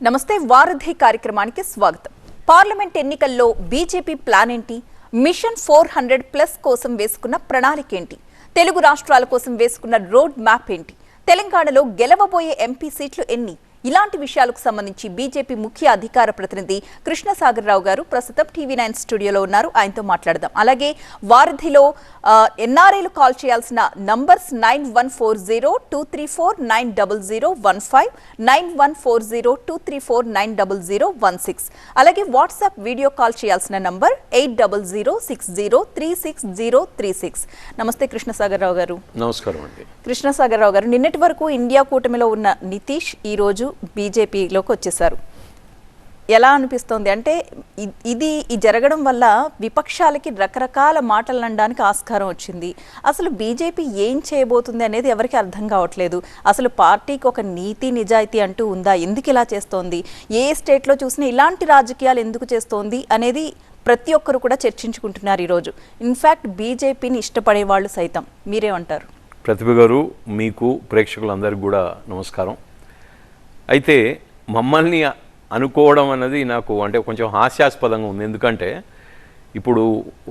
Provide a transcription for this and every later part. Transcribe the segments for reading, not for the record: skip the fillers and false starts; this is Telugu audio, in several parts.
నమస్తే వారధి కార్యక్రమానికి స్వాగతం. పార్లమెంట్ ఎన్నికల్లో బీజేపీ ప్లాన్ ఏంటి? మిషన్ 400+ కోసం వేసుకున్న ప్రణాళిక ఏంటి? తెలుగు రాష్ట్రాల కోసం వేసుకున్న రోడ్ మ్యాప్ ఏంటి? తెలంగాణలో గెలవబోయే ఎంపీ సీట్లు ఎన్ని? ఇలాంటి విషయాలకు సంబంధించి బీజేపీ ముఖ్య అధికార ప్రతినిధి కృష్ణసాగర్ రావు గారు ప్రస్తుతం టీవీ9 స్టూడియోలో ఉన్నారు. ఆయనతో మాట్లాడదాం. అలాగే వారధిలో ఎన్ఆర్ఐలు కాల్ చేయాల్సిన నంబర్స్ 914023490015, 914023490016. అలాగే వాట్సాప్ వీడియో కాల్ చేయాల్సిన నంబర్ 806036036036. నమస్తే కృష్ణసాగర్ రావు గారు. నమస్కారం అండి. కృష్ణసాగర్ రావు గారు, నిన్నటి వరకు ఇండియా కూటమిలో ఉన్న నితీష్ ఈ రోజు బీజేపీలోకి వచ్చేసారు. ఎలా అనిపిస్తోంది అంటే ఇది జరగడం వల్ల విపక్షాలకి రకరకాల మాటలు అనడానికి ఆస్కారం వచ్చింది. అసలు బీజేపీ ఏం చేయబోతుంది అనేది ఎవరికి అర్థం కావట్లేదు. అసలు పార్టీకి ఒక నీతి నిజాయితీ అంటూ ఉందా? ఎందుకు ఇలా చేస్తోంది? ఏ స్టేట్లో చూసినా ఇలాంటి రాజకీయాలు ఎందుకు చేస్తోంది అనేది ప్రతి ఒక్కరు కూడా చర్చించుకుంటున్నారు ఈరోజు. ఇన్ఫ్యాక్ట్ బీజేపీని ఇష్టపడే వాళ్ళు సైతం. మీరేమంటారు? ప్రతిభ గారు, మీకు ప్రేక్షకులందరికీ కూడా నమస్కారం. అయితే మమ్మల్ని అనుకోవడం అన్నది నాకు అంటే కొంచెం హాస్యాస్పదంగా ఉంది. ఎందుకంటే ఇప్పుడు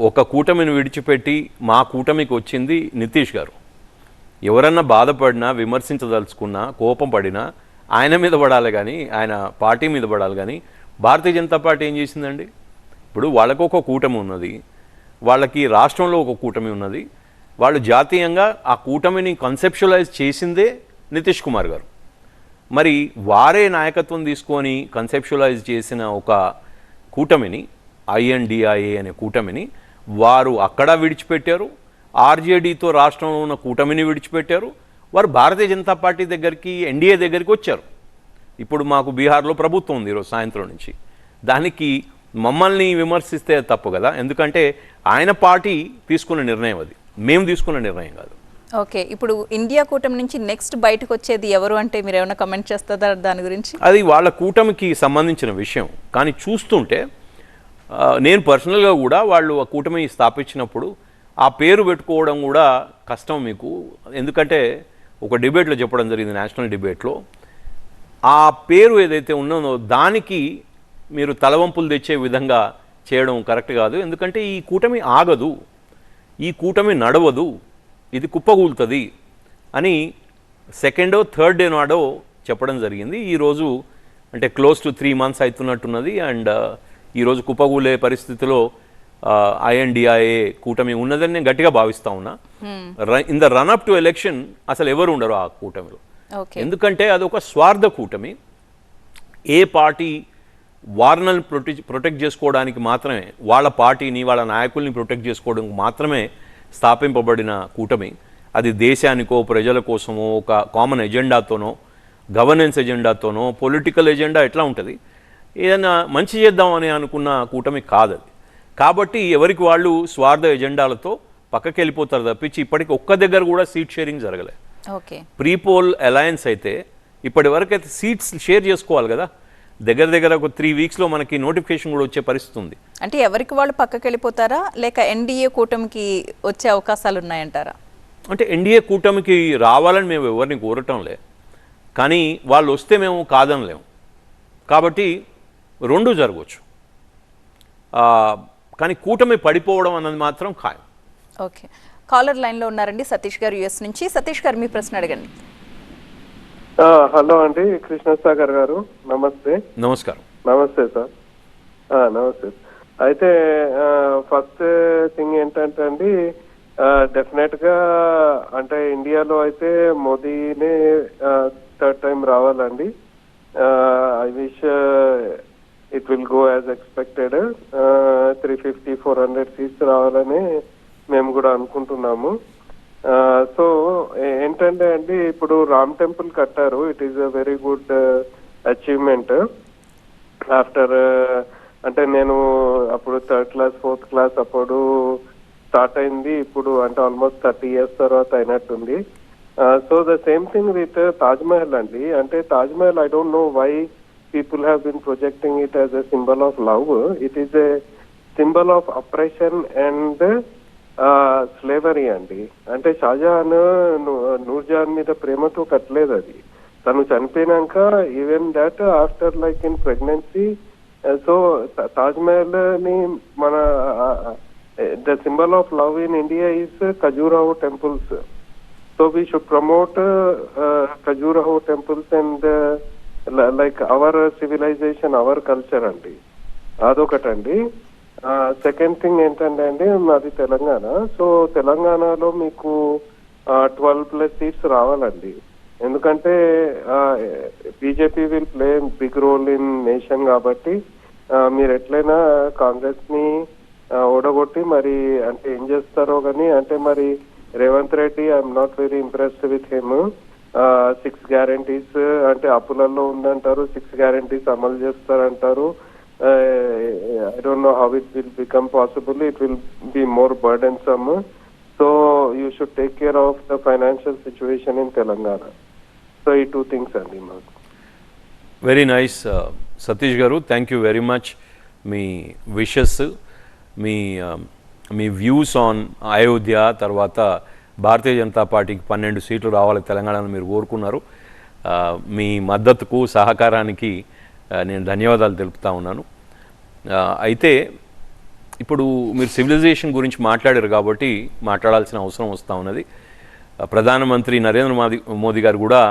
ఒక కూటమిని విడిచిపెట్టి మా కూటమికి వచ్చింది నితీష్ గారు. ఎవరన్నా బాధపడినా, విమర్శించదలుచుకున్నా, కోపం పడినా ఆయన మీద పడాలి కానీ, ఆయన పార్టీ మీద పడాలి కానీ, భారతీయ జనతా పార్టీ ఏం చేసిందండి? ఇప్పుడు వాళ్ళకు ఒక కూటమి ఉన్నది, వాళ్ళకి రాష్ట్రంలో ఒక కూటమి ఉన్నది. వాళ్ళు జాతీయంగా ఆ కూటమిని కన్సెప్చువలైజ్ చేసిందే నితీష్ కుమార్ గారు. మరి వారే నాయకత్వం తీసుకొని కన్సెప్చువలైజ్ చేసిన ఒక కూటమిని, ఐఎన్డిఐఏ అనే కూటమిని వారు అక్కడ విడిచిపెట్టారు. ఆర్జేడీతో రాష్ట్రంలో ఉన్న కూటమిని విడిచిపెట్టారు. వారు భారతీయ జనతా పార్టీ దగ్గరికి, ఎన్డీఏ దగ్గరికి వచ్చారు. ఇప్పుడు మాకు బీహార్లో ప్రభుత్వం ఉంది ఈరోజు సాయంత్రం నుంచి. దానికి మమ్మల్ని విమర్శిస్తే తప్పు కదా. ఎందుకంటే ఆయన పార్టీ తీసుకున్న నిర్ణయం, అది మేము తీసుకున్న నిర్ణయం కాదు. ఓకే, ఇప్పుడు ఇండియా కూటమి నుంచి నెక్స్ట్ బయటకు వచ్చేది ఎవరు అంటే మీరు ఏమైనా కమెంట్ చేస్తారా దాని గురించి? అది వాళ్ళ కూటమికి సంబంధించిన విషయం. కానీ చూస్తుంటే నేను పర్సనల్గా కూడా వాళ్ళు ఆ కూటమి స్థాపించినప్పుడు ఆ పేరు పెట్టుకోవడం కూడా కష్టం మీకు. ఎందుకంటే ఒక డిబేట్లో చెప్పడం జరిగింది, నేషనల్ డిబేట్లో. ఆ పేరు ఏదైతే ఉన్నదో దానికి మీరు తలవంపులు తెచ్చే విధంగా చేయడం కరెక్ట్ కాదు. ఎందుకంటే ఈ కూటమి ఆగదు, ఈ కూటమి నడవదు, ఇది కుప్పగూలుతుంది అని సెకండో థర్డ్ డే నాడో చెప్పడం జరిగింది. ఈరోజు అంటే క్లోజ్ టు 3 months అవుతున్నట్టున్నది. అండ్ ఈరోజు కుప్పగూలే పరిస్థితిలో ఐఎన్డిఐఏ కూటమి ఉన్నదని నేను గట్టిగా భావిస్తా ఉన్నా. In the run up to election అసలు ఎవరు ఉండరు ఆ కూటమిలో. ఎందుకంటే అది ఒక స్వార్థ కూటమి. ఏ పార్టీ వారిని ప్రొటెక్ట్ చేసుకోవడానికి మాత్రమే, వాళ్ళ పార్టీని, వాళ్ళ నాయకుల్ని ప్రొటెక్ట్ చేసుకోవడానికి మాత్రమే స్థాపింపబడిన కూటమి. అది దేశానికో, ప్రజల కోసమో, ఒక కామన్ ఎజెండాతోనో, గవర్నెన్స్ ఎజెండాతోనో, పొలిటికల్ ఎజెండా ఎట్లా ఉంటుంది, ఏదైనా మంచి చేద్దామని అనుకున్న కూటమి కాదది. కాబట్టి ఎవరికి వాళ్ళు స్వార్థ ఎజెండాలతో పక్కకి వెళ్ళిపోతారు తప్పించి ఇప్పటికి ఒక్క దగ్గర కూడా సీట్ షేరింగ్ జరగలేదు. ప్రీపోల్ అలయన్స్ అయితే ఇప్పటి వరకు అయితే సీట్స్ షేర్ చేసుకోవాలి కదా. దగ్గర ఒక 3 weeksలో మనకి నోటిఫికేషన్ కూడా వచ్చే పరిస్థితి ఉంది. అంటే ఎవరికి వాళ్ళు పక్కకి వెళ్ళిపోతారా, లేక ఎన్డీఏ కూటమికి వచ్చే అవకాశాలు ఉన్నాయంటారా? అంటే ఎన్డీఏ కూటమికి రావాలని మేము ఎవరిని కోరటం లే, కానీ వాళ్ళు వస్తే మేము కాదనలేము. కాబట్టి రెండు జరగవచ్చు. కానీ కూటమి పడిపోవడం అన్నది మాత్రం ఖాయం. ఓకే, కాలర్ లైన్లో ఉన్నారండి సతీష్ గారు, యుఎస్ నుంచి. సతీష్ గారు, మీ ప్రశ్న అడగండి. హలో అండి, కృష్ణసాగర్ గారు నమస్తే. నమస్కారం. నమస్తే సార్. నమస్తే. అయితే ఫస్ట్ థింగ్ ఏంటంటే అండి, డెఫినెట్ గా అంటే ఇండియాలో అయితే మోదీనే థర్డ్ టైం రావాలండి. I wish it will go as expected. 350-400 seats రావాలని మేము కూడా అనుకుంటున్నాము. సో ఏంటంటే అండి, ఇప్పుడు రామ్ టెంపుల్ కట్టారు. It is a very good achievement. After అంటే నేను అప్పుడు 3rd class 4th class అప్పుడు స్టార్ట్ అయింది. ఇప్పుడు అంటే ఆల్మోస్ట్ 30 years తర్వాత అయినట్టుంది. So the same thing with Taj Mahal అండి. అంటే Taj Mahal, I don't know why people have been projecting it as a symbol of love. It is a symbol of oppression and slavery అండి. అంటే షాజహాన్ నూర్జహాన్ మీద ప్రేమతో కట్టలేదు అది. తను చనిపోయినాక even that after like in pregnancy, so Taj Mahal ని మన the symbol of love in India is Khajuraho temples. So we should promote Khajuraho temples and like our civilization, our culture అండి. అదొకటండి. సెకండ్ థింగ్ ఏంటంటే అండి, మాది తెలంగాణ. సో తెలంగాణలో మీకు 12+ సీట్స్ రావాలండి. ఎందుకంటే BJP will play big role in nation కాబట్టి మీరు ఎట్లయినా కాంగ్రెస్ ని ఓడగొట్టి మరి అంటే ఏం చేస్తారో కానీ, అంటే మరి Revanth Reddy I'm not very impressed with him. 6 guarantees అంటే అప్పులలో ఉందంటారు, 6 గ్యారంటీస్ అమలు చేస్తారంటారు. I don't know how it will become possible. It will be more burdensome. So you should take care of the financial situation in Telangana. So ఈ 2 things అండి మాకు. వెరీ నైస్ సతీష్ గారు, thank you very much. Me wishes, me views on Ayodhya, తర్వాత భారతీయ జనతా పార్టీకి 12 సీట్లు రావాలి తెలంగాణలో మీరు కోరుకున్నారు. మీ మద్దతుకు, సహకారానికి నేను ధన్యవాదాలు తెలుపుతా ఉన్నాను. అయితే ఇప్పుడు మీరు సివిలైజేషన్ గురించి మాట్లాడారు కాబట్టి మాట్లాడాల్సిన అవసరం వస్తూ ఉన్నది. ప్రధానమంత్రి నరేంద్ర మోదీ గారు కూడా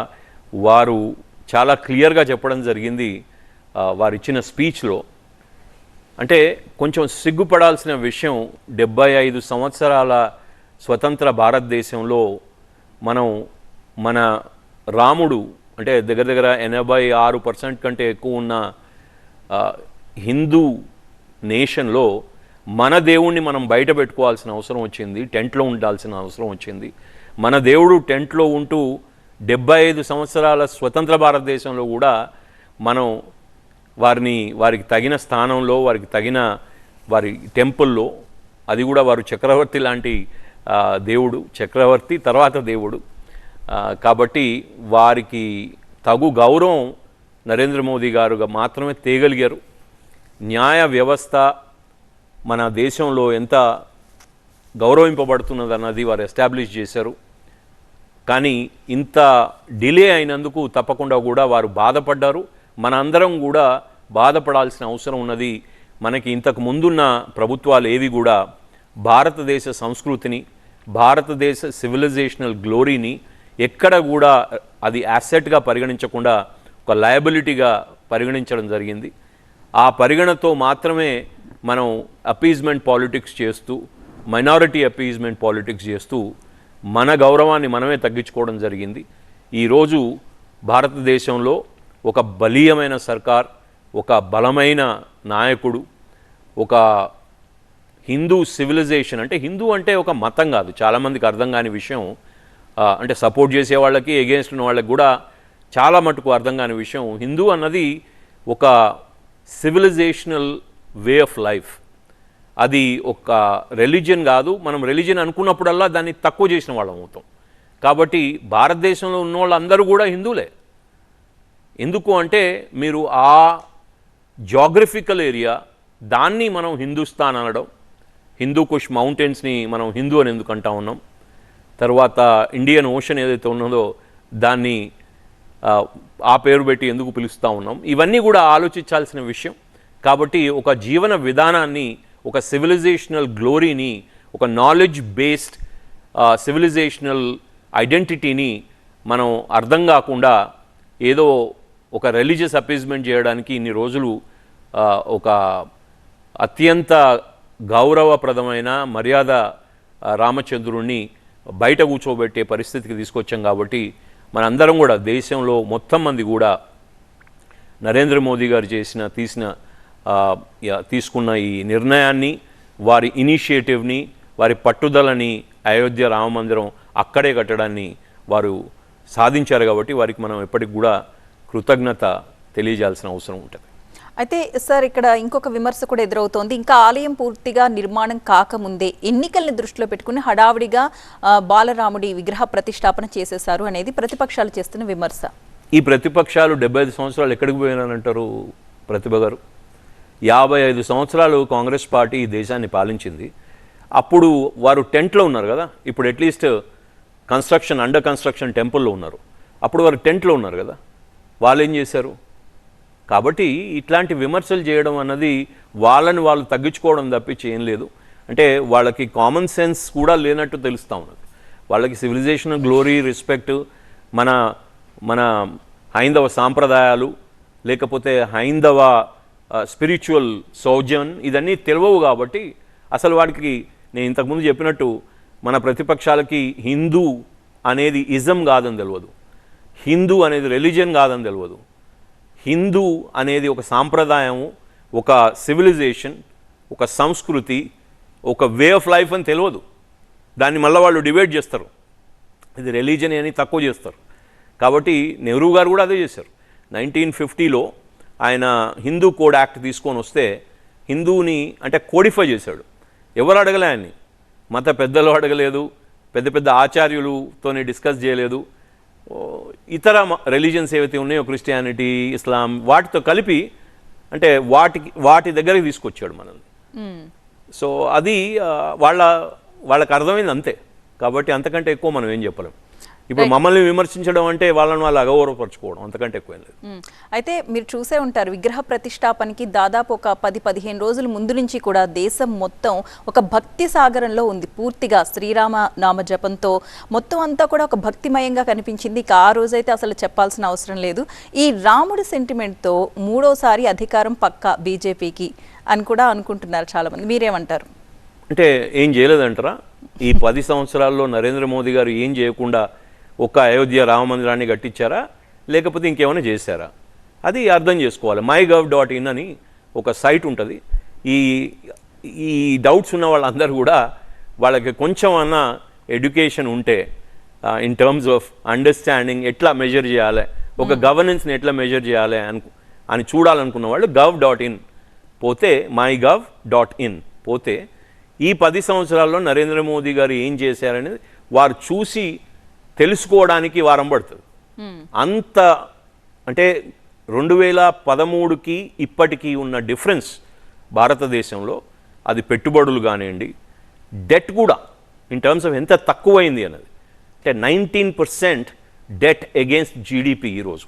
వారు చాలా క్లియర్గా చెప్పడం జరిగింది వారు ఇచ్చిన స్పీచ్లో. అంటే కొంచెం సిగ్గుపడాల్సిన విషయం, 75 సంవత్సరాల స్వతంత్ర భారతదేశంలో మన రాముడు అంటే దగ్గర దగ్గర 86% కంటే ఎక్కువ ఉన్న హిందూ నేషన్లో మన దేవుణ్ణి మనం బయట పెట్టుకోవాల్సిన అవసరం వచ్చింది, టెంట్లో ఉండాల్సిన అవసరం వచ్చింది. మన దేవుడు టెంట్లో ఉంటూ 75 సంవత్సరాల స్వతంత్ర భారతదేశంలో కూడా మనం వారికి తగిన స్థానంలో, వారికి తగిన వారి టెంపుల్లో, అది కూడా వారు చక్రవర్తి లాంటి దేవుడు, చక్రవర్తి తర్వాత దేవుడు కాబట్టి వారికి తగు గౌరవం నరేంద్ర మోదీ గారు మాత్రమే తేగలిగారు. న్యాయ వ్యవస్థ మన దేశంలో ఎంత గౌరవింపబడుతున్నదన్నది వారు ఎస్టాబ్లిష్ చేశారు. కానీ ఇంత డిలే అయినందుకు తప్పకుండా కూడా వారు బాధపడ్డారు. మన అందరం కూడా బాధపడాల్సిన అవసరం ఉన్నది. మనకి ఇంతకు ముందున్న ప్రభుత్వాలు ఏవి కూడా భారతదేశ సంస్కృతిని, భారతదేశ సివిలైజేషనల్ గ్లోరీని ఎక్కడ కూడా అది యాసెట్గా పరిగణించకుండా ఒక లయబిలిటీగా పరిగణించడం జరిగింది. ఆ పరిగణతో మాత్రమే మనం అపీజ్మెంట్ పాలిటిక్స్ చేస్తూ, మైనారిటీ అపీజ్మెంట్ పాలిటిక్స్ చేస్తూ మన గౌరవాన్ని మనమే తగ్గించుకోవడం జరిగింది. ఈరోజు భారతదేశంలో ఒక బలీయమైన సర్కార్, ఒక బలమైన నాయకుడు, ఒక హిందూ సివిలైజేషన్, అంటే హిందూ అంటే ఒక మతం కాదు, చాలామందికి అర్థం కాని విషయం. అంటే సపోర్ట్ చేసే వాళ్ళకి, ఎగెన్స్ట్ ఉన్న వాళ్ళకి కూడా చాలా మటుకు అర్థం కాని విషయం. హిందూ అన్నది ఒక సివిలైజేషనల్ వే ఆఫ్ లైఫ్. అది ఒక రిలీజియన్ కాదు. మనం రిలీజియన్ అనుకున్నప్పుడల్లా దాన్ని తక్కువ చేసిన వాళ్ళం అవుతాం. కాబట్టి భారతదేశంలో ఉన్న వాళ్ళందరూ కూడా హిందువులే. ఎందుకు అంటే మీరు ఆ జాగ్రఫికల్ ఏరియా, దాన్ని మనం హిందుస్థాన్ అనడం, హిందూ కుష్ మౌంటైన్స్ని మనం హిందూ అని ఎందుకు అంటా ఉన్నాం, తర్వాత ఇండియన్ ఓషన్ ఏదైతే ఉన్నదో దాన్ని ఆ పేరు పెట్టి ఎందుకు పిలుస్తూ ఉన్నాం, ఇవన్నీ కూడా ఆలోచించాల్సిన విషయం. కాబట్టి ఒక జీవన విధానాన్ని, ఒక సివిలైజేషనల్ గ్లోరీని, ఒక నాలెడ్జ్ బేస్డ్ సివిలైజేషనల్ ఐడెంటిటీని మనం అర్థం కాకుండా ఏదో ఒక రిలీజియస్ అపీజ్మెంట్ చేయడానికి ఇన్ని రోజులు ఒక అత్యంత గౌరవప్రదమైన మర్యాద రామచంద్రుణ్ణి బయట కూర్చోబెట్టే పరిస్థితికి తీసుకొచ్చాం. కాబట్టి మనందరం కూడా దేశంలో మొత్తం మంది కూడా నరేంద్ర మోదీ గారు తీసుకున్న ఈ నిర్ణయాన్ని, వారి ఇనిషియేటివ్ని, వారి పట్టుదలని, అయోధ్య రామమందిరం అక్కడే కట్టడాన్ని వారు సాధించారు. కాబట్టి వారికి మనం ఎప్పటికి కూడా కృతజ్ఞత తెలియజేయాల్సిన అవసరం ఉంటుంది. అయితే సార్, ఇక్కడ ఇంకొక విమర్శ కూడా ఎదురవుతోంది. ఇంకా ఆలయం పూర్తిగా నిర్మాణం కాకముందే ఎన్నికల్ని దృష్టిలో పెట్టుకుని హడావిడిగా బాలరాముడి విగ్రహ ప్రతిష్టాపన చేసేశారు అనేది ప్రతిపక్షాలు చేస్తున్న విమర్శ. ఈ ప్రతిపక్షాలు 75 సంవత్సరాలు ఎక్కడికి పోయినానంటారు ప్రతిభ గారు? 55 సంవత్సరాలు కాంగ్రెస్ పార్టీ ఈ దేశాన్ని పాలించింది. అప్పుడు వారు టెంట్లో ఉన్నారు కదా, ఇప్పుడు అట్లీస్ట్ అండర్ కన్స్ట్రక్షన్ టెంపుల్లో ఉన్నారు. అప్పుడు వారు టెంట్లో ఉన్నారు కదా, వాళ్ళు ఏం చేశారు? కాబట్టి ఇట్లాంటి విమర్శలు చేయడం అన్నది వాళ్ళని వాళ్ళు తగ్గించుకోవడం తప్పించి ఏం లేదు. అంటే వాళ్ళకి కామన్ సెన్స్ కూడా లేనట్టు తెలుస్తూ ఉన్నది. వాళ్ళకి సివిలైజేషన్, గ్లోరీ, రెస్పెక్ట్, మన మన హైందవ సాంప్రదాయాలు, లేకపోతే హైందవ స్పిరిచువల్ సౌజన్, ఇదన్నీ తెలియవు. కాబట్టి అసలు వాడికి నేను ఇంతకుముందు చెప్పినట్టు మన ప్రతిపక్షాలకి హిందూ అనేది ఇజం కాదని తెలియదు, హిందూ అనేది రిలీజియన్ కాదని తెలియదు, హిందూ అనేది ఒక సాంప్రదాయము, ఒక సివిలైజేషన్, ఒక సంస్కృతి, ఒక వే ఆఫ్ లైఫ్ అని తెలియదు. దాన్ని మళ్ళీ వాళ్ళు డిబేట్ చేస్తారు, ఇది రిలీజన్ అని తక్కువ చేస్తారు. కాబట్టి నెహ్రూ గారు కూడా అదే చేశారు. 1950లో ఆయన హిందూ కోడ్ యాక్ట్ తీసుకొని వస్తే హిందూని అంటే కోడిఫై చేశాడు. ఎవరు అడగలే ఆయన్ని, మత పెద్దలు అడగలేదు, పెద్ద పెద్ద ఆచార్యులతోనే డిస్కస్ చేయలేదు. ఇతర రిలీజన్స్ ఏవైతే ఉన్నాయో క్రిస్టియానిటీ, ఇస్లాం, వాటితో కలిపి అంటే వాటి దగ్గరికి తీసుకొచ్చాడు మనల్ని. సో అది వాళ్ళకి అర్థమైంది అంతే. కాబట్టి అంతకంటే ఎక్కువ మనం ఏం చెప్పలేం. ఇప్పుడు మమ్మల్ని విమర్శించడం అంటే వాళ్ళని వాళ్ళు అగౌరవపరచుకోవడం, అంతకంటే ఎక్కువ ఏం లేదు. అయితే మీరు చూసే ఉంటారు, విగ్రహ ప్రతిష్టాపనకి దాదాపు ఒక 10-15 రోజుల ముందు నుంచి కూడా దేశం మొత్తం ఒక భక్తి సాగరంలో ఉంది. పూర్తిగా శ్రీరామ నామ జపంతో మొత్తం అంతా కూడా ఒక భక్తిమయంగా కనిపించింది. ఇక ఆ రోజైతే అసలు చెప్పాల్సిన అవసరం లేదు. ఈ రాముడి సెంటిమెంట్తో మూడోసారి అధికారం పక్కా బీజేపీకి అని కూడా అనుకుంటున్నారు చాలామంది. మీరేమంటారు? అంటే ఏం చేయలేదంటారా? ఈ 10 సంవత్సరాల్లో నరేంద్ర మోదీ గారు ఏం చేయకుండా ఒక అయోధ్య రామ మందిరాన్ని కట్టించారా, లేకపోతే ఇంకేమైనా చేశారా? అది అర్థం చేసుకోవాలి. mygov.in అని ఒక సైట్ ఉంటుంది. ఈ డౌట్స్ ఉన్న వాళ్ళందరూ కూడా వాళ్ళకి కొంచెం అన్నా ఎడ్యుకేషన్ ఉంటే ఇన్ టర్మ్స్ ఆఫ్ అండర్స్టాండింగ్ ఎట్లా మెజర్ చేయాలి, ఒక గవర్నెన్స్ని ఎట్లా మెజర్ చేయాలి అని చూడాలనుకున్న వాళ్ళు gov.in పోతే, mygov.in పోతే ఈ 10 సంవత్సరాల్లో నరేంద్ర మోదీ గారు ఏం చేశారనేది వారు చూసి తెలుసుకోవడానికి వారం పడుతుంది. అంత అంటే 2013కి ఇప్పటికీ ఉన్న డిఫరెన్స్ భారతదేశంలో, అది పెట్టుబడులు కానివ్వండి, డెట్ కూడా ఇన్ టర్మ్స్ ఆఫ్ ఎంత తక్కువైంది అన్నది. అంటే 19% డెట్ అగేన్స్ట్ జీడిపి ఈరోజు.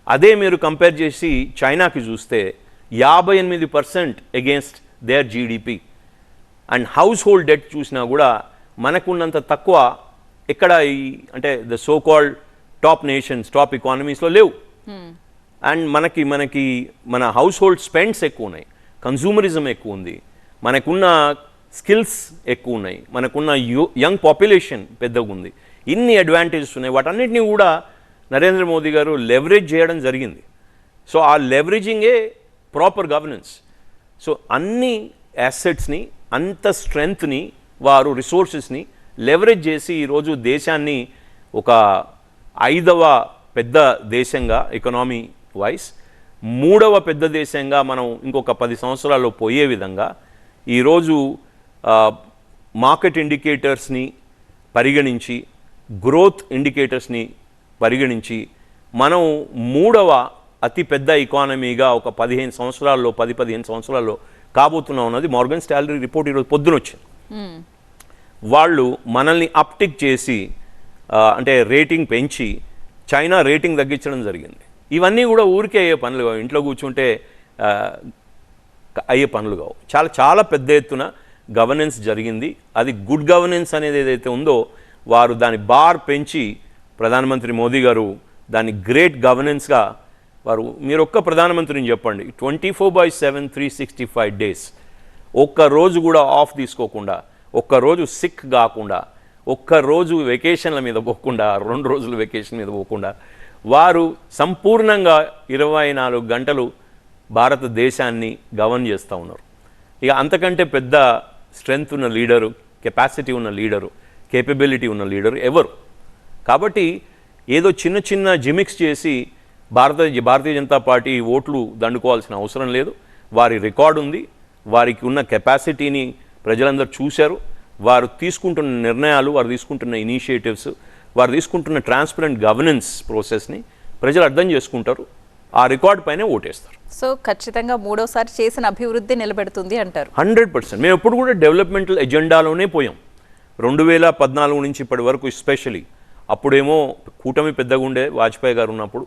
అదే మీరు కంపేర్ చేసి చైనాకి చూస్తే 58% against their GDP. And household debt చూసినా కూడా మనకున్నంత తక్కువ ఎక్కడ అంటే the so called top nations, top ఎకానమీస్లో లేవు. అండ్ మనకి మన హౌస్ హోల్డ్ స్పెండ్స్ ఎక్కువ ఉన్నాయి, కన్సూమరిజం ఎక్కువ ఉంది, మనకున్న స్కిల్స్ ఎక్కువ ఉన్నాయి, మనకున్న యంగ్ పాపులేషన్ పెద్దగా ఉంది. ఇన్ని అడ్వాంటేజెస్ ఉన్నాయి. వాటన్నిటినీ కూడా నరేంద్ర మోదీ గారు లెవరేజ్ చేయడం జరిగింది. సో ఆ లెవరేజింగే ప్రాపర్ గవర్నెన్స్. సో అన్ని యాసెట్స్ని, అంత స్ట్రెంగ్త్ని, వారు రిసోర్సెస్ని లెవరేజ్ చేసి ఈరోజు దేశాన్ని ఒక 5వ పెద్ద దేశంగా ఎకనామీ వైజ్, 3వ పెద్ద దేశంగా మనం ఇంకొక 10 సంవత్సరాల్లో పోయే విధంగా ఈరోజు మార్కెట్ ఇండికేటర్స్ని పరిగణించి, గ్రోత్ ఇండికేటర్స్ని పరిగణించి మనం 3వ అతిపెద్ద ఎకానమీగా ఒక 15 సంవత్సరాల్లో 10-15 సంవత్సరాల్లో కాబోతున్నాం అన్నది మార్గన్ స్టాన్లీ రిపోర్ట్ ఈరోజు పొద్దున వచ్చింది. వాళ్ళు మనల్ని అప్టిక్ చేసి అంటే రేటింగ్ పెంచి చైనా రేటింగ్ తగ్గించడం జరిగింది. ఇవన్నీ కూడా ఊరికే అయ్యే పనులు కావు, ఇంట్లో కూర్చుంటే అయ్యే పనులు కావు. చాలా చాలా పెద్ద ఎత్తున గవర్నెన్స్ జరిగింది. అది గుడ్ గవర్నెన్స్ అనేది ఏదైతే ఉందో వారు దాని బార్ పెంచి ప్రధానమంత్రి మోదీ గారు దాన్ని గ్రేట్ గవర్నెన్స్గా మీరు ఒక్క ప్రధానమంత్రిని చెప్పండి, 24/7 365 డేస్ ఒక్కరోజు కూడా ఆఫ్ తీసుకోకుండా, ఒక్కరోజు సిక్ కాకుండా, ఒక్కరోజు వెకేషన్ల మీద పోకుండా, 2 రోజులు వెకేషన్ మీద పోకుండా వారు సంపూర్ణంగా 24 గంటలు భారతదేశాన్ని గవర్న్ చేస్తూ ఉన్నారు. ఇక అంతకంటే పెద్ద స్ట్రెంగ్త్ ఉన్న లీడరు, కెపాసిటీ ఉన్న లీడరు, కేపబిలిటీ ఉన్న లీడరు ఎవరు? కాబట్టి ఏదో చిన్న చిన్న జిమిక్స్ చేసి భారతీయ జనతా పార్టీ ఓట్లు దండుకోవాల్సిన అవసరం లేదు. వారి రికార్డు ఉంది, వారికి ఉన్న కెపాసిటీని ప్రజలందరూ చూశారు. వారు తీసుకుంటున్న నిర్ణయాలు, వారు తీసుకుంటున్న ఇనిషియేటివ్స్, వారు తీసుకుంటున్న ట్రాన్స్పరెంట్ గవర్నెన్స్ ప్రాసెస్ని ప్రజలు అర్థం చేసుకుంటారు. ఆ రికార్డు పైనే ఓటేస్తారు. సో ఖచ్చితంగా మూడోసారి చేసిన అభివృద్ధి నిలబెడుతుంది అంటారు. 100%. మేము ఎప్పుడు కూడా డెవలప్మెంటల్ ఎజెండాలోనే పోయాం. 2014 నుంచి ఇప్పటి వరకు ఎస్పెషలీ అప్పుడేమో కూటమి పెద్దగా ఉండే వాజ్పేయి గారు ఉన్నప్పుడు,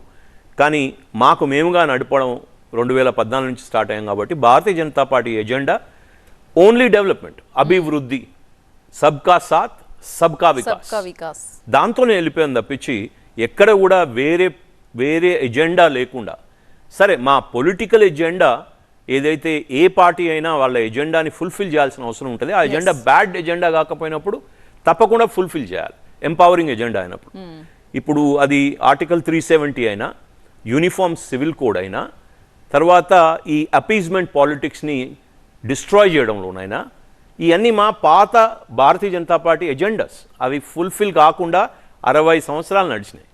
కానీ మాకు మేముగా నడపడం 2014 నుంచి స్టార్ట్ అయ్యాం కాబట్టి Bharatiya Janata Party agenda only development, అభివృద్ధి, సబ్కా సాత్ సబ్కా సబ్కా వికాస్, వికాస్. దాంతోనే వెళ్ళిపోయాం తప్పించి ఎక్కడ కూడా వేరే ఎజెండా లేకుండా. సరే, మా పొలిటికల్ ఎజెండా ఏదైతే ఏ పార్టీ అయినా వాళ్ళ ఎజెండాని ఫుల్ఫిల్ చేయాల్సిన అవసరం ఉంటుంది. ఆ ఎజెండా బ్యాడ్ ఎజెండా కాకపోయినప్పుడు తప్పకుండా ఫుల్ఫిల్ చేయాలి, ఎంపవరింగ్ ఎజెండా అయినప్పుడు. ఇప్పుడు అది ఆర్టికల్ 370 అయినా, యూనిఫామ్ సివిల్ కోడ్ అయినా, తర్వాత ఈ అపీజ్మెంట్ పాలిటిక్స్ని డిస్ట్రాయ్ చేయడంలోనైనా, ఇవన్నీ మా పాత భారతీయ జనతా పార్టీ ఎజెండాస్. అవి ఫుల్ఫిల్ కాకుండా 60 సంవత్సరాలు నడిచినాయి.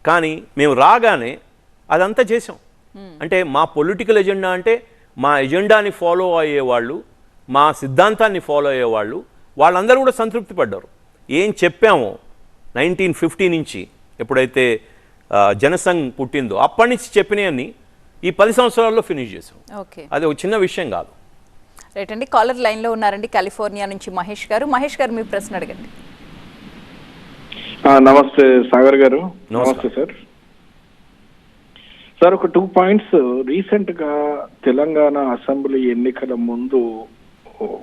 కానీ మేము రాగానే అదంతా చేసాం. అంటే మా పొలిటికల్ ఎజెండా అంటే మా ఎజెండాని ఫాలో అయ్యేవాళ్ళు, మా సిద్ధాంతాన్ని ఫాలో అయ్యేవాళ్ళు, వాళ్ళందరూ కూడా సంతృప్తి పడ్డారు. ఏం చెప్పామో 1950 నుంచి ఎప్పుడైతే జనసంఘ్ పుట్టిందో అప్పటి నుంచి చెప్పినవన్నీ ఈ 10 సంవత్సరాల్లో ఫినిష్ చేసాం. ఓకే, అది ఒక చిన్న విషయం కాదు. రైట్ అండి. కాలర్ లైన్లో ఉన్నారండి, కాలిఫోర్నియా నుంచి మహేష్ గారు. మహేష్ గారు, మీ ప్రశ్న అడగండి. నమస్తే సాగర్ గారు. నమస్తే సార్. సార్, ఒక 2 పాయింట్స్. రీసెంట్ గా తెలంగాణ అసెంబ్లీ ఎన్నికల ముందు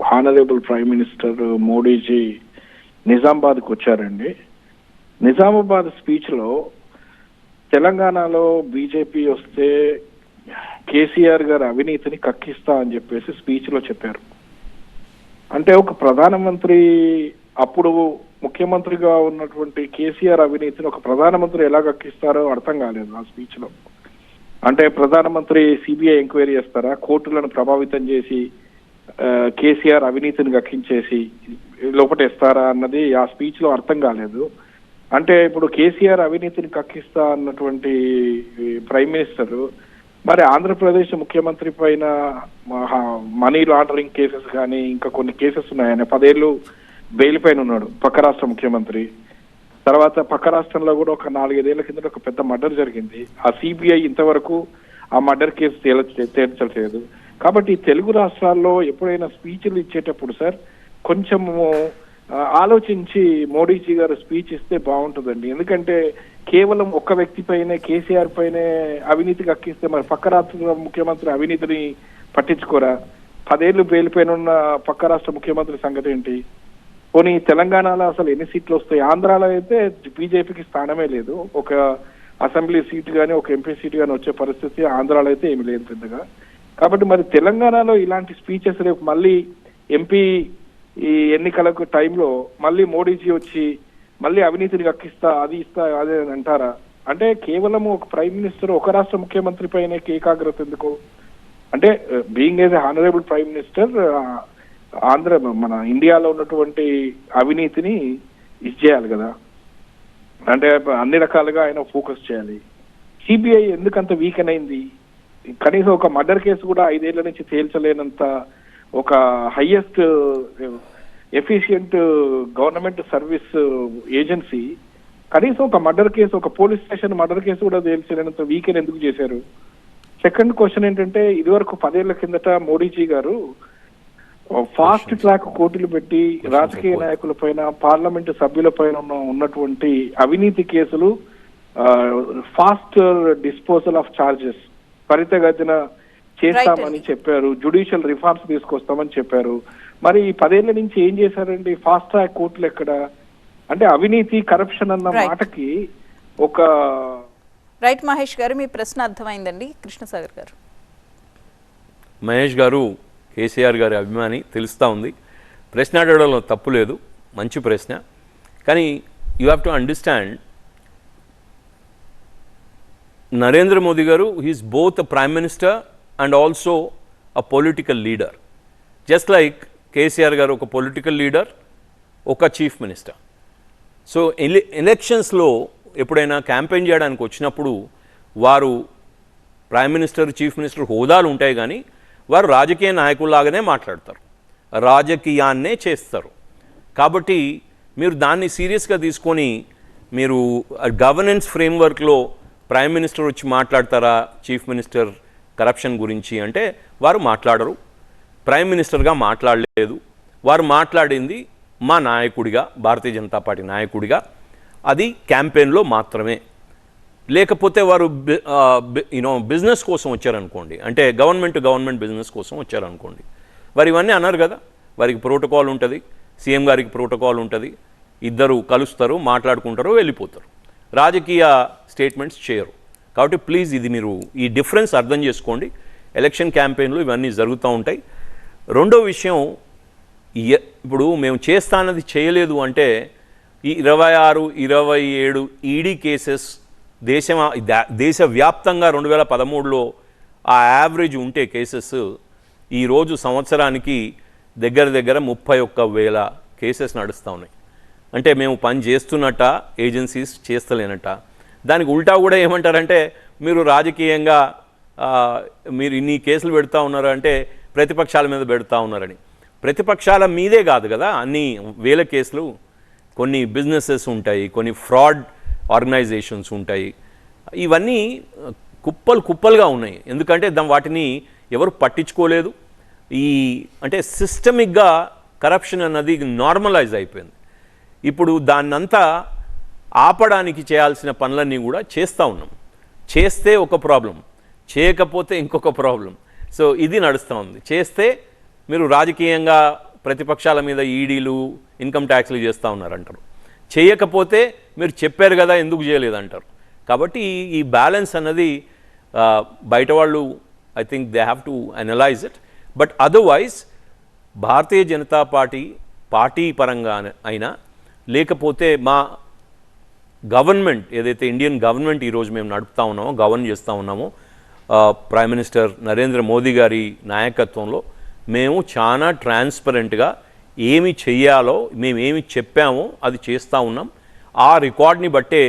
హానరబుల్ ప్రైమ్ మినిస్టర్ మోడీజీ నిజామాబాద్కి వచ్చారండి. నిజామాబాద్ స్పీచ్ లో తెలంగాణలో బీజేపీ వస్తే కేసీఆర్ గారు అవినీతిని కక్కిస్తా అని చెప్పేసి స్పీచ్ లో చెప్పారు. అంటే ఒక ప్రధానమంత్రి, అప్పుడు ముఖ్యమంత్రిగా ఉన్నటువంటి కేసీఆర్ అవినీతిని ఒక ప్రధానమంత్రి ఎలా కక్కిస్తారో అర్థం కాలేదు ఆ స్పీచ్ లో. అంటే ప్రధానమంత్రి సిబిఐ ఎంక్వైరీ చేస్తారా, కోర్టులను ప్రభావితం చేసి కేసీఆర్ అవినీతిని కక్కించేసి లోపటేస్తారా అన్నది ఆ స్పీచ్ లో అర్థం కాలేదు. అంటే ఇప్పుడు కేసీఆర్ అవినీతిని కక్కిస్తా అన్నటువంటి ప్రైమ్ మినిస్టర్ మరి ఆంధ్రప్రదేశ్ ముఖ్యమంత్రి పైన మనీ లాండరింగ్ కేసెస్ కానీ ఇంకా కొన్ని కేసెస్ ఉన్నాయి. ఆయన 10 ఏళ్ళు బెయిల్ పైన ఉన్నాడు, పక్క రాష్ట్ర ముఖ్యమంత్రి. తర్వాత పక్క రాష్ట్రంలో కూడా ఒక 4-5 ఏళ్ల కింద ఒక పెద్ద మర్డర్ జరిగింది. ఆ సిబిఐ ఇంతవరకు ఆ మర్డర్ కేసు తేల్చలేదు. కాబట్టి తెలుగు రాష్ట్రాల్లో ఎప్పుడైనా స్పీచ్లు ఇచ్చేటప్పుడు సార్ కొంచెము ఆలోచించి మోడీజీ గారు స్పీచ్ ఇస్తే బాగుంటుందండి. ఎందుకంటే కేవలం ఒక్క వ్యక్తి పైనే, కేసీఆర్ పైనే అవినీతికి అక్కిస్తే మరి పక్క రాష్ట్ర ముఖ్యమంత్రి అవినీతిని పట్టించుకోరా? 10 ఏళ్ళు బెయిల్ పైన ఉన్న పక్క రాష్ట్ర ముఖ్యమంత్రి సంగతి ఏంటి? పోనీ తెలంగాణలో అసలు ఎన్ని సీట్లు వస్తాయి? ఆంధ్రాలో అయితే బీజేపీకి స్థానమే లేదు. ఒక అసెంబ్లీ సీట్ కానీ ఒక ఎంపీ సీట్ కానీ వచ్చే పరిస్థితి ఆంధ్రాలో అయితే ఏమి లేదు పెద్దగా. కాబట్టి మరి తెలంగాణలో ఇలాంటి స్పీచెస్ రేపు మళ్ళీ ఎంపీ ఈ ఎన్నికలకు టైంలో మళ్ళీ మోడీజీ వచ్చి మళ్ళీ అవినీతిని కక్కిస్తా, అది ఇస్తా, అదే అంటారా? అంటే కేవలం ఒక ప్రైమ్ మినిస్టర్ ఒక రాష్ట్ర ముఖ్యమంత్రి పైన ఏకాగ్రత ఎందుకు? అంటే being age honourable prime minister మన ఇండియాలో ఉన్నటువంటి అవినీతిని ఇచ్చేయాలి కదా. అంటే అన్ని రకాలుగా ఆయన ఫోకస్ చేయాలి. సిబిఐ ఎందుకంత వీకెన్ అయింది? కనీసం ఒక మర్డర్ కేసు కూడా 5 ఏళ్ల నుంచి తేల్చలేనంత ఒక highest efficient government service agency కనీసం ఒక మర్డర్ కేసు, ఒక పోలీస్ స్టేషన్ మర్డర్ కేసు కూడా తేల్చలేనంత వీకెన్ ఎందుకు చేశారు? సెకండ్ క్వశ్చన్ ఏంటంటే, ఇదివరకు 10 ఏళ్ల కిందట మోడీజీ గారు ఫాస్ట్ ట్రాక్ కోర్టులు పెట్టి రాజకీయ నాయకుల పైన, పార్లమెంటు సభ్యుల పైన ఉన్నటువంటి అవినీతి కేసులు ఫాస్ట్ డిస్పోజల్ ఆఫ్ చార్జెస్ త్వరితగతిన చేస్తామని చెప్పారు. జ్యుడిషియల్ రిఫార్మ్స్ తీసుకొస్తామని చెప్పారు. మరి ఈ 10 ఏళ్ల నుంచి ఏం చేశారండి? ఫాస్ట్ ట్రాక్ కోర్టులు ఎక్కడ? అంటే అవినీతి, కరప్షన్ అన్న మాటకి ఒక రైట్. మహేష్ గారు, మీ ప్రశ్న అర్థమైందండి. కృష్ణసాగర్ గారు. మహేష్ గారు కేసీఆర్ గారి అభిమాని, తెలుస్తూ ఉంది. ప్రశ్న అడగడంలో తప్పు లేదు, మంచి ప్రశ్న. కానీ you have to understand, Narendra Modi గారు he is both a prime minister and also a political leader. Just like KCR గారు ఒక పొలిటికల్ లీడర్, ఒక చీఫ్ మినిస్టర్. సో ఎలక్షన్స్లో ఎప్పుడైనా క్యాంపెయిన్ చేయడానికి వచ్చినప్పుడు వారు ప్రైమ్ మినిస్టర్, చీఫ్ మినిస్టర్ హోదాలు ఉంటాయి, కానీ వారు రాజకీయ నాయకుల్లాగానే మాట్లాడతారు, రాజకీయాన్నే చేస్తారు. కాబట్టి మీరు దాన్ని సీరియస్గా తీసుకొని మీరు గవర్నెన్స్ ఫ్రేమ్వర్క్లో ప్రైమ్ మినిస్టర్ వచ్చి మాట్లాడతారా చీఫ్ మినిస్టర్ కరప్షన్ గురించి అంటే వారు మాట్లాడరు. ప్రైమ్ మినిస్టర్గా మాట్లాడలేదు. వారు మాట్లాడింది మా నాయకుడిగా, భారతీయ జనతా పార్టీ నాయకుడిగా, అది క్యాంపెయిన్లో మాత్రమే. లేకపోతే వారు బిజినెస్ కోసం వచ్చారనుకోండి, అంటే గవర్నమెంట్ బిజినెస్ కోసం వచ్చారనుకోండి, వారు ఇవన్నీ అన్నారు కదా, వారికి ప్రోటోకాల్ ఉంటుంది, సీఎం గారికి ప్రోటోకాల్ ఉంటుంది, ఇద్దరు కలుస్తారు, మాట్లాడుకుంటారు, వెళ్ళిపోతారు, రాజకీయ స్టేట్మెంట్స్ చేయరు. కాబట్టి ప్లీజ్ ఇది మీరు ఈ డిఫరెన్స్ అర్థం చేసుకోండి. ఎలక్షన్ క్యాంపెయిన్లు ఇవన్నీ జరుగుతూ ఉంటాయి. రెండో విషయం, ఇప్పుడు మేము చేస్తానది చేయలేదు అంటే ఈ 26, 27 ఈడీ కేసెస్ దేశవ్యాప్తంగా 2013లో ఆ యావరేజ్ ఉంటే కేసెస్ ఈరోజు సంవత్సరానికి దగ్గర 31,000 కేసెస్ నడుస్తూ ఉన్నాయి. అంటే మేము పని చేస్తున్నట్ట, ఏజెన్సీస్ చేస్తలేనట్ట. దానికి ఉల్టా కూడా ఏమంటారంటే మీరు రాజకీయంగా మీరు ఇన్ని కేసులు పెడతా ఉన్నారు అంటే ప్రతిపక్షాల మీద పెడతా ఉన్నారని. ప్రతిపక్షాల మీదే కాదు కదా అన్ని వేల కేసులు. కొన్ని బిజినెసెస్ ఉంటాయి, కొన్ని ఫ్రాడ్ ఆర్గనైజేషన్స్ ఉంటాయి, ఇవన్నీ కుప్పలుగా ఉన్నాయి. ఎందుకంటే వాటిని ఎవరు పట్టించుకోలేదు. అంటే సిస్టమిక్గా కరప్షన్ అన్నది నార్మలైజ్ అయిపోయింది. ఇప్పుడు దాన్నంతా ఆపడానికి చేయాల్సిన పనులన్నీ కూడా చేస్తూ ఉన్నాం. చేస్తే ఒక ప్రాబ్లం, చేయకపోతే ఇంకొక ప్రాబ్లం. సో ఇది నడుస్తూ ఉంది. చేస్తే మీరు రాజకీయంగా ప్రతిపక్షాల మీద ఈడీలు, ఇన్కమ్ ట్యాక్స్లు చేస్తూ ఉన్నారంటారు. చేయకపోతే మీరు చెప్పారు కదా ఎందుకు చేయలేదంటారు. కాబట్టి ఈ బ్యాలెన్స్ అన్నది బయట వాళ్ళు I think they have to analyse it. But otherwise Bharatiya Janata party పరంగా అయినా, లేకపోతే మా గవర్నమెంట్ ఏదైతే ఇండియన్ గవర్నమెంట్ ఈరోజు మేము నడుపుతా ఉన్నామో, గవర్న్ చేస్తూ ఉన్నామో, ప్రైమ్ మినిస్టర్ నరేంద్ర మోదీ గారి నాయకత్వంలో మేము చాలా ట్రాన్స్పరెంట్గా ఏమి చెయ్యాలో, మేము ఏమి చెప్పామో అది చేస్తూ ఉన్నాం. ఆ రికార్డ్ని బట్టే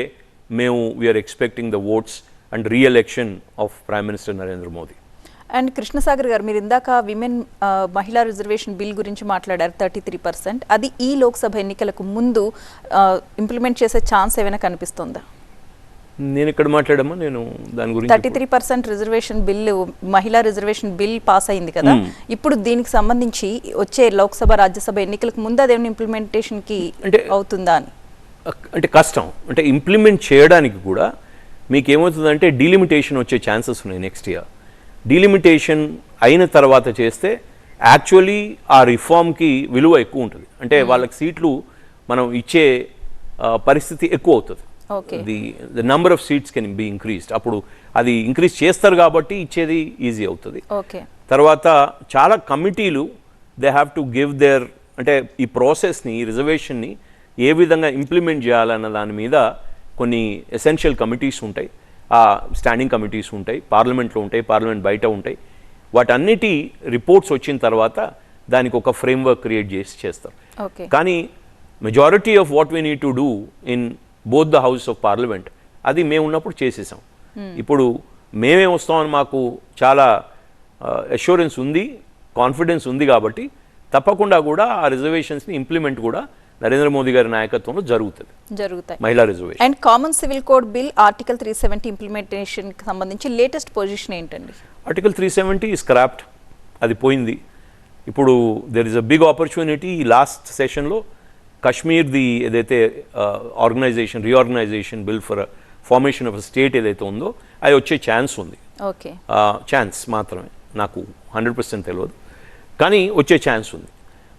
మేము we are expecting the votes and reelection of prime minister Narendra Modi. And Krishnasagar గారు, మీరు ఇందాక విమెన్ మహిళా రిజర్వేషన్ బిల్ గురించి మాట్లాడారు, 33%. అది ఈ లోక్సభ ఎన్నికలకు ముందు ఇంప్లిమెంట్ చేసే ఛాన్స్ ఏమైనా కనిపిస్తుందా? నేను ఇక్కడ మాట్లాడమ్మా, నేను దాని గురించి 33% రిజర్వేషన్ బిల్లు, మహిళా రిజర్వేషన్ బిల్ పాస్ అయింది కదా, ఇప్పుడు దీనికి సంబంధించి వచ్చే లోక్సభ రాజ్యసభ ఎన్నికలకు ముందు అదేమైనా ఇంప్లిమెంటేషన్కి అవుతుందా అని? అంటే కష్టం. అంటే ఇంప్లిమెంట్ చేయడానికి కూడా మీకు ఏమవుతుందంటే డీలిమిటేషన్ వచ్చే ఛాన్సెస్ ఉన్నాయి నెక్స్ట్ ఇయర్. డీలిమిటేషన్ అయిన తర్వాత చేస్తే యాక్చువల్లీ ఆ రిఫార్మ్కి విలువ ఎక్కువ ఉంటుంది. అంటే వాళ్ళకి సీట్లు మనం ఇచ్చే పరిస్థితి ఎక్కువ అవుతుంది. The number of seats can be increased. అప్పుడు అది ఇంక్రీజ్ చేస్తారు కాబట్టి ఇచ్చేది ఈజీ అవుతుంది. తర్వాత చాలా కమిటీలు they have to give there, అంటే ఈ ప్రాసెస్ని, ఈ రిజర్వేషన్ని ఏ విధంగా ఇంప్లిమెంట్ చేయాలన్న దాని మీద కొన్ని ఎసెన్షియల్ కమిటీస్ ఉంటాయి, స్టాండింగ్ కమిటీస్ ఉంటాయి, పార్లమెంట్లో ఉంటాయి, పార్లమెంట్ బయట ఉంటాయి. వాటన్నిటి రిపోర్ట్స్ వచ్చిన తర్వాత దానికి ఒక ఫ్రేమ్వర్క్ క్రియేట్ చేస్తారు. కానీ majority of what we need to do in both the house of parliament అది మేము ఉన్నప్పుడు చేసేసాం. ఇప్పుడు మేమే వస్తామని మాకు చాలా అష్యూరెన్స్ ఉంది, కాన్ఫిడెన్స్ ఉంది. కాబట్టి తప్పకుండా కూడా ఆ రిజర్వేషన్స్ని ఇంప్లిమెంట్ కూడా నరేంద్ర మోదీ గారి నాయకత్వంలో జరుగుతాయి మహిళా reservation. And common civil code bill article 370 ఇంప్లిమెంటేషన్కి సంబంధించి లేటెస్ట్ పొజిషన్ ఏంటండి? ఆర్టికల్ 370 స్క్రాప్డ్, అది పోయింది. ఇప్పుడు there is a big opportunity. ఈ లాస్ట్ సెషన్లో కశ్మీర్ది ఏదైతే reorganisation bill for formation of state ఏదైతే ఉందో అది వచ్చే ఛాన్స్ ఉంది. ఛాన్స్ మాత్రమే, నాకు 100% తెలియదు, కానీ వచ్చే ఛాన్స్ ఉంది.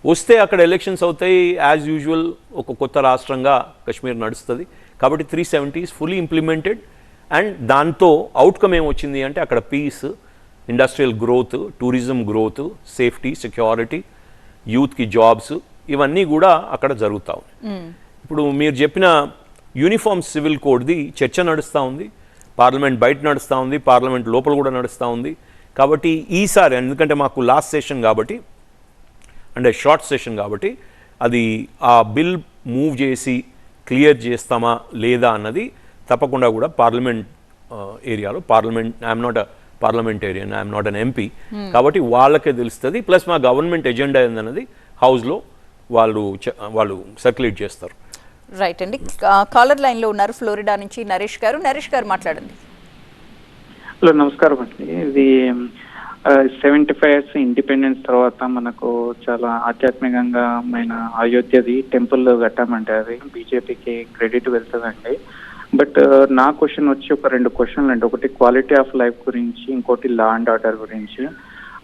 వస్తే అక్కడ ఎలక్షన్స్ అవుతాయి, యాజ్ యూజువల్ ఒక కొత్త రాష్ట్రంగా కశ్మీర్ నడుస్తుంది. కాబట్టి 370 ఈజ్ ఫుల్లీ ఇంప్లిమెంటెడ్. అండ్ దాంతో అవుట్కమ్ ఏమొచ్చింది అంటే అక్కడ peace, industrial growth, tourism growth, safety, security, యూత్కి జాబ్స్, ఇవన్నీ కూడా అక్కడ జరుగుతూ ఉన్నాయి. ఇప్పుడు మీరు చెప్పిన యూనిఫామ్ సివిల్ కోడ్ది చర్చ నడుస్తూ ఉంది, పార్లమెంట్ బయట నడుస్తూ ఉంది, పార్లమెంట్ లోపల కూడా నడుస్తూ ఉంది. కాబట్టి ఈసారి, ఎందుకంటే మాకు లాస్ట్ సెషన్ కాబట్టి, అంటే షార్ట్ సెషన్ కాబట్టి, అది ఆ బిల్ మూవ్ చేసి క్లియర్ చేస్తామా లేదా అన్నది తప్పకుండా కూడా పార్లమెంట్ ఏరియాలో, I'm not a parliamentarian, I'm not an MP, కాబట్టి వాళ్ళకే తెలుస్తుంది. ప్లస్ మా గవర్నమెంట్ ఎజెండా ఏందన్నది హౌస్లో వాళ్ళు సర్క్యులేట్ చేస్తారు. రైట్ అండి. కాలర్ లైన్లో ఉన్నారు ఫ్లోరిడా నుంచి నరేష్ గారు. నరేష్ గారు మాట్లాడండి. హలో, నమస్కారం అండి. ఇది 75 ఇయర్స్ ఇండిపెండెన్స్ తర్వాత మనకు చాలా ఆధ్యాత్మికంగా మన అయోధ్యది టెంపుల్ కట్టామంటే అది బీజేపీకి క్రెడిట్ వెళ్తుందండి. బట్ నా క్వశ్చన్ వచ్చి ఒక 2 క్వశ్చన్లు అండి. ఒకటి క్వాలిటీ ఆఫ్ లైఫ్ గురించి, ఇంకోటి లా అండ్ ఆర్డర్ గురించి.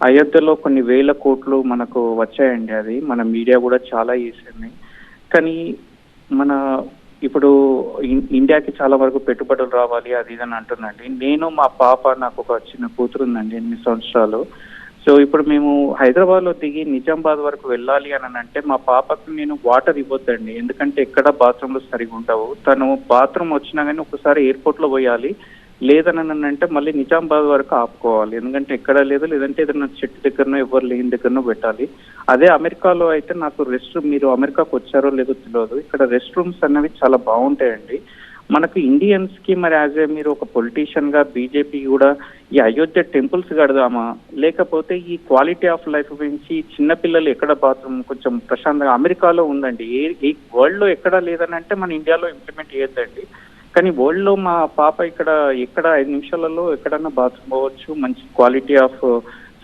అయోధ్యలో కొన్ని వేల కోట్లు మనకు వచ్చాయండి, అది మన మీడియా కూడా చాలా చేసింది. కానీ మన ఇప్పుడు ఇండియాకి చాలా వరకు పెట్టుబడులు రావాలి అది ఇదని అంటుందండి. నేను మా పాప, నాకు ఒక చిన్న కూతురు ఉందండి 8 సంవత్సరాలు. సో ఇప్పుడు మేము హైదరాబాద్లో దిగి నిజామాబాద్ వరకు వెళ్ళాలి అని అంటే మా పాపకు నేను వాటర్ ఇవ్వద్దండి, ఎందుకంటే ఎక్కడ బాత్రూంలు సరిగా ఉండవు. తను బాత్రూమ్ వచ్చినా కానీ ఒకసారి ఎయిర్పోర్ట్లో పోయాలి, లేదని అంటే మళ్ళీ నిజామాబాద్ వరకు ఆపుకోవాలి, ఎందుకంటే ఎక్కడ లేదు, లేదంటే ఏదైనా చెట్టు దగ్గరనో ఎవరు లేని దగ్గరనో పెట్టాలి. అదే అమెరికాలో అయితే నాకు రెస్ట్ రూమ్, మీరు అమెరికాకు వచ్చారో లేదో తెలియదు, ఇక్కడ రెస్ట్ రూమ్స్ అనేవి చాలా బాగుంటాయండి. మనకు ఇండియన్స్ కి మరి యాజ్ ఏ మీరు ఒక పొలిటీషియన్ గా బీజేపీ కూడా ఈ అయోధ్య టెంపుల్స్ కడదామా, లేకపోతే ఈ క్వాలిటీ ఆఫ్ లైఫ్ గురించి చిన్నపిల్లలు ఎక్కడ బాత్రూమ్ కొంచెం ప్రశాంతంగా, అమెరికాలో ఉందండి, ఏ వరల్డ్ లో ఎక్కడా లేదని అంటే మన ఇండియాలో ఇంప్లిమెంట్ చేయొద్దండి. కానీ వరల్డ్ లో మా పాప ఇక్కడ 5 నిమిషాలలో ఎక్కడన్నా బాత్రూమ్ పోవచ్చు, మంచి క్వాలిటీ ఆఫ్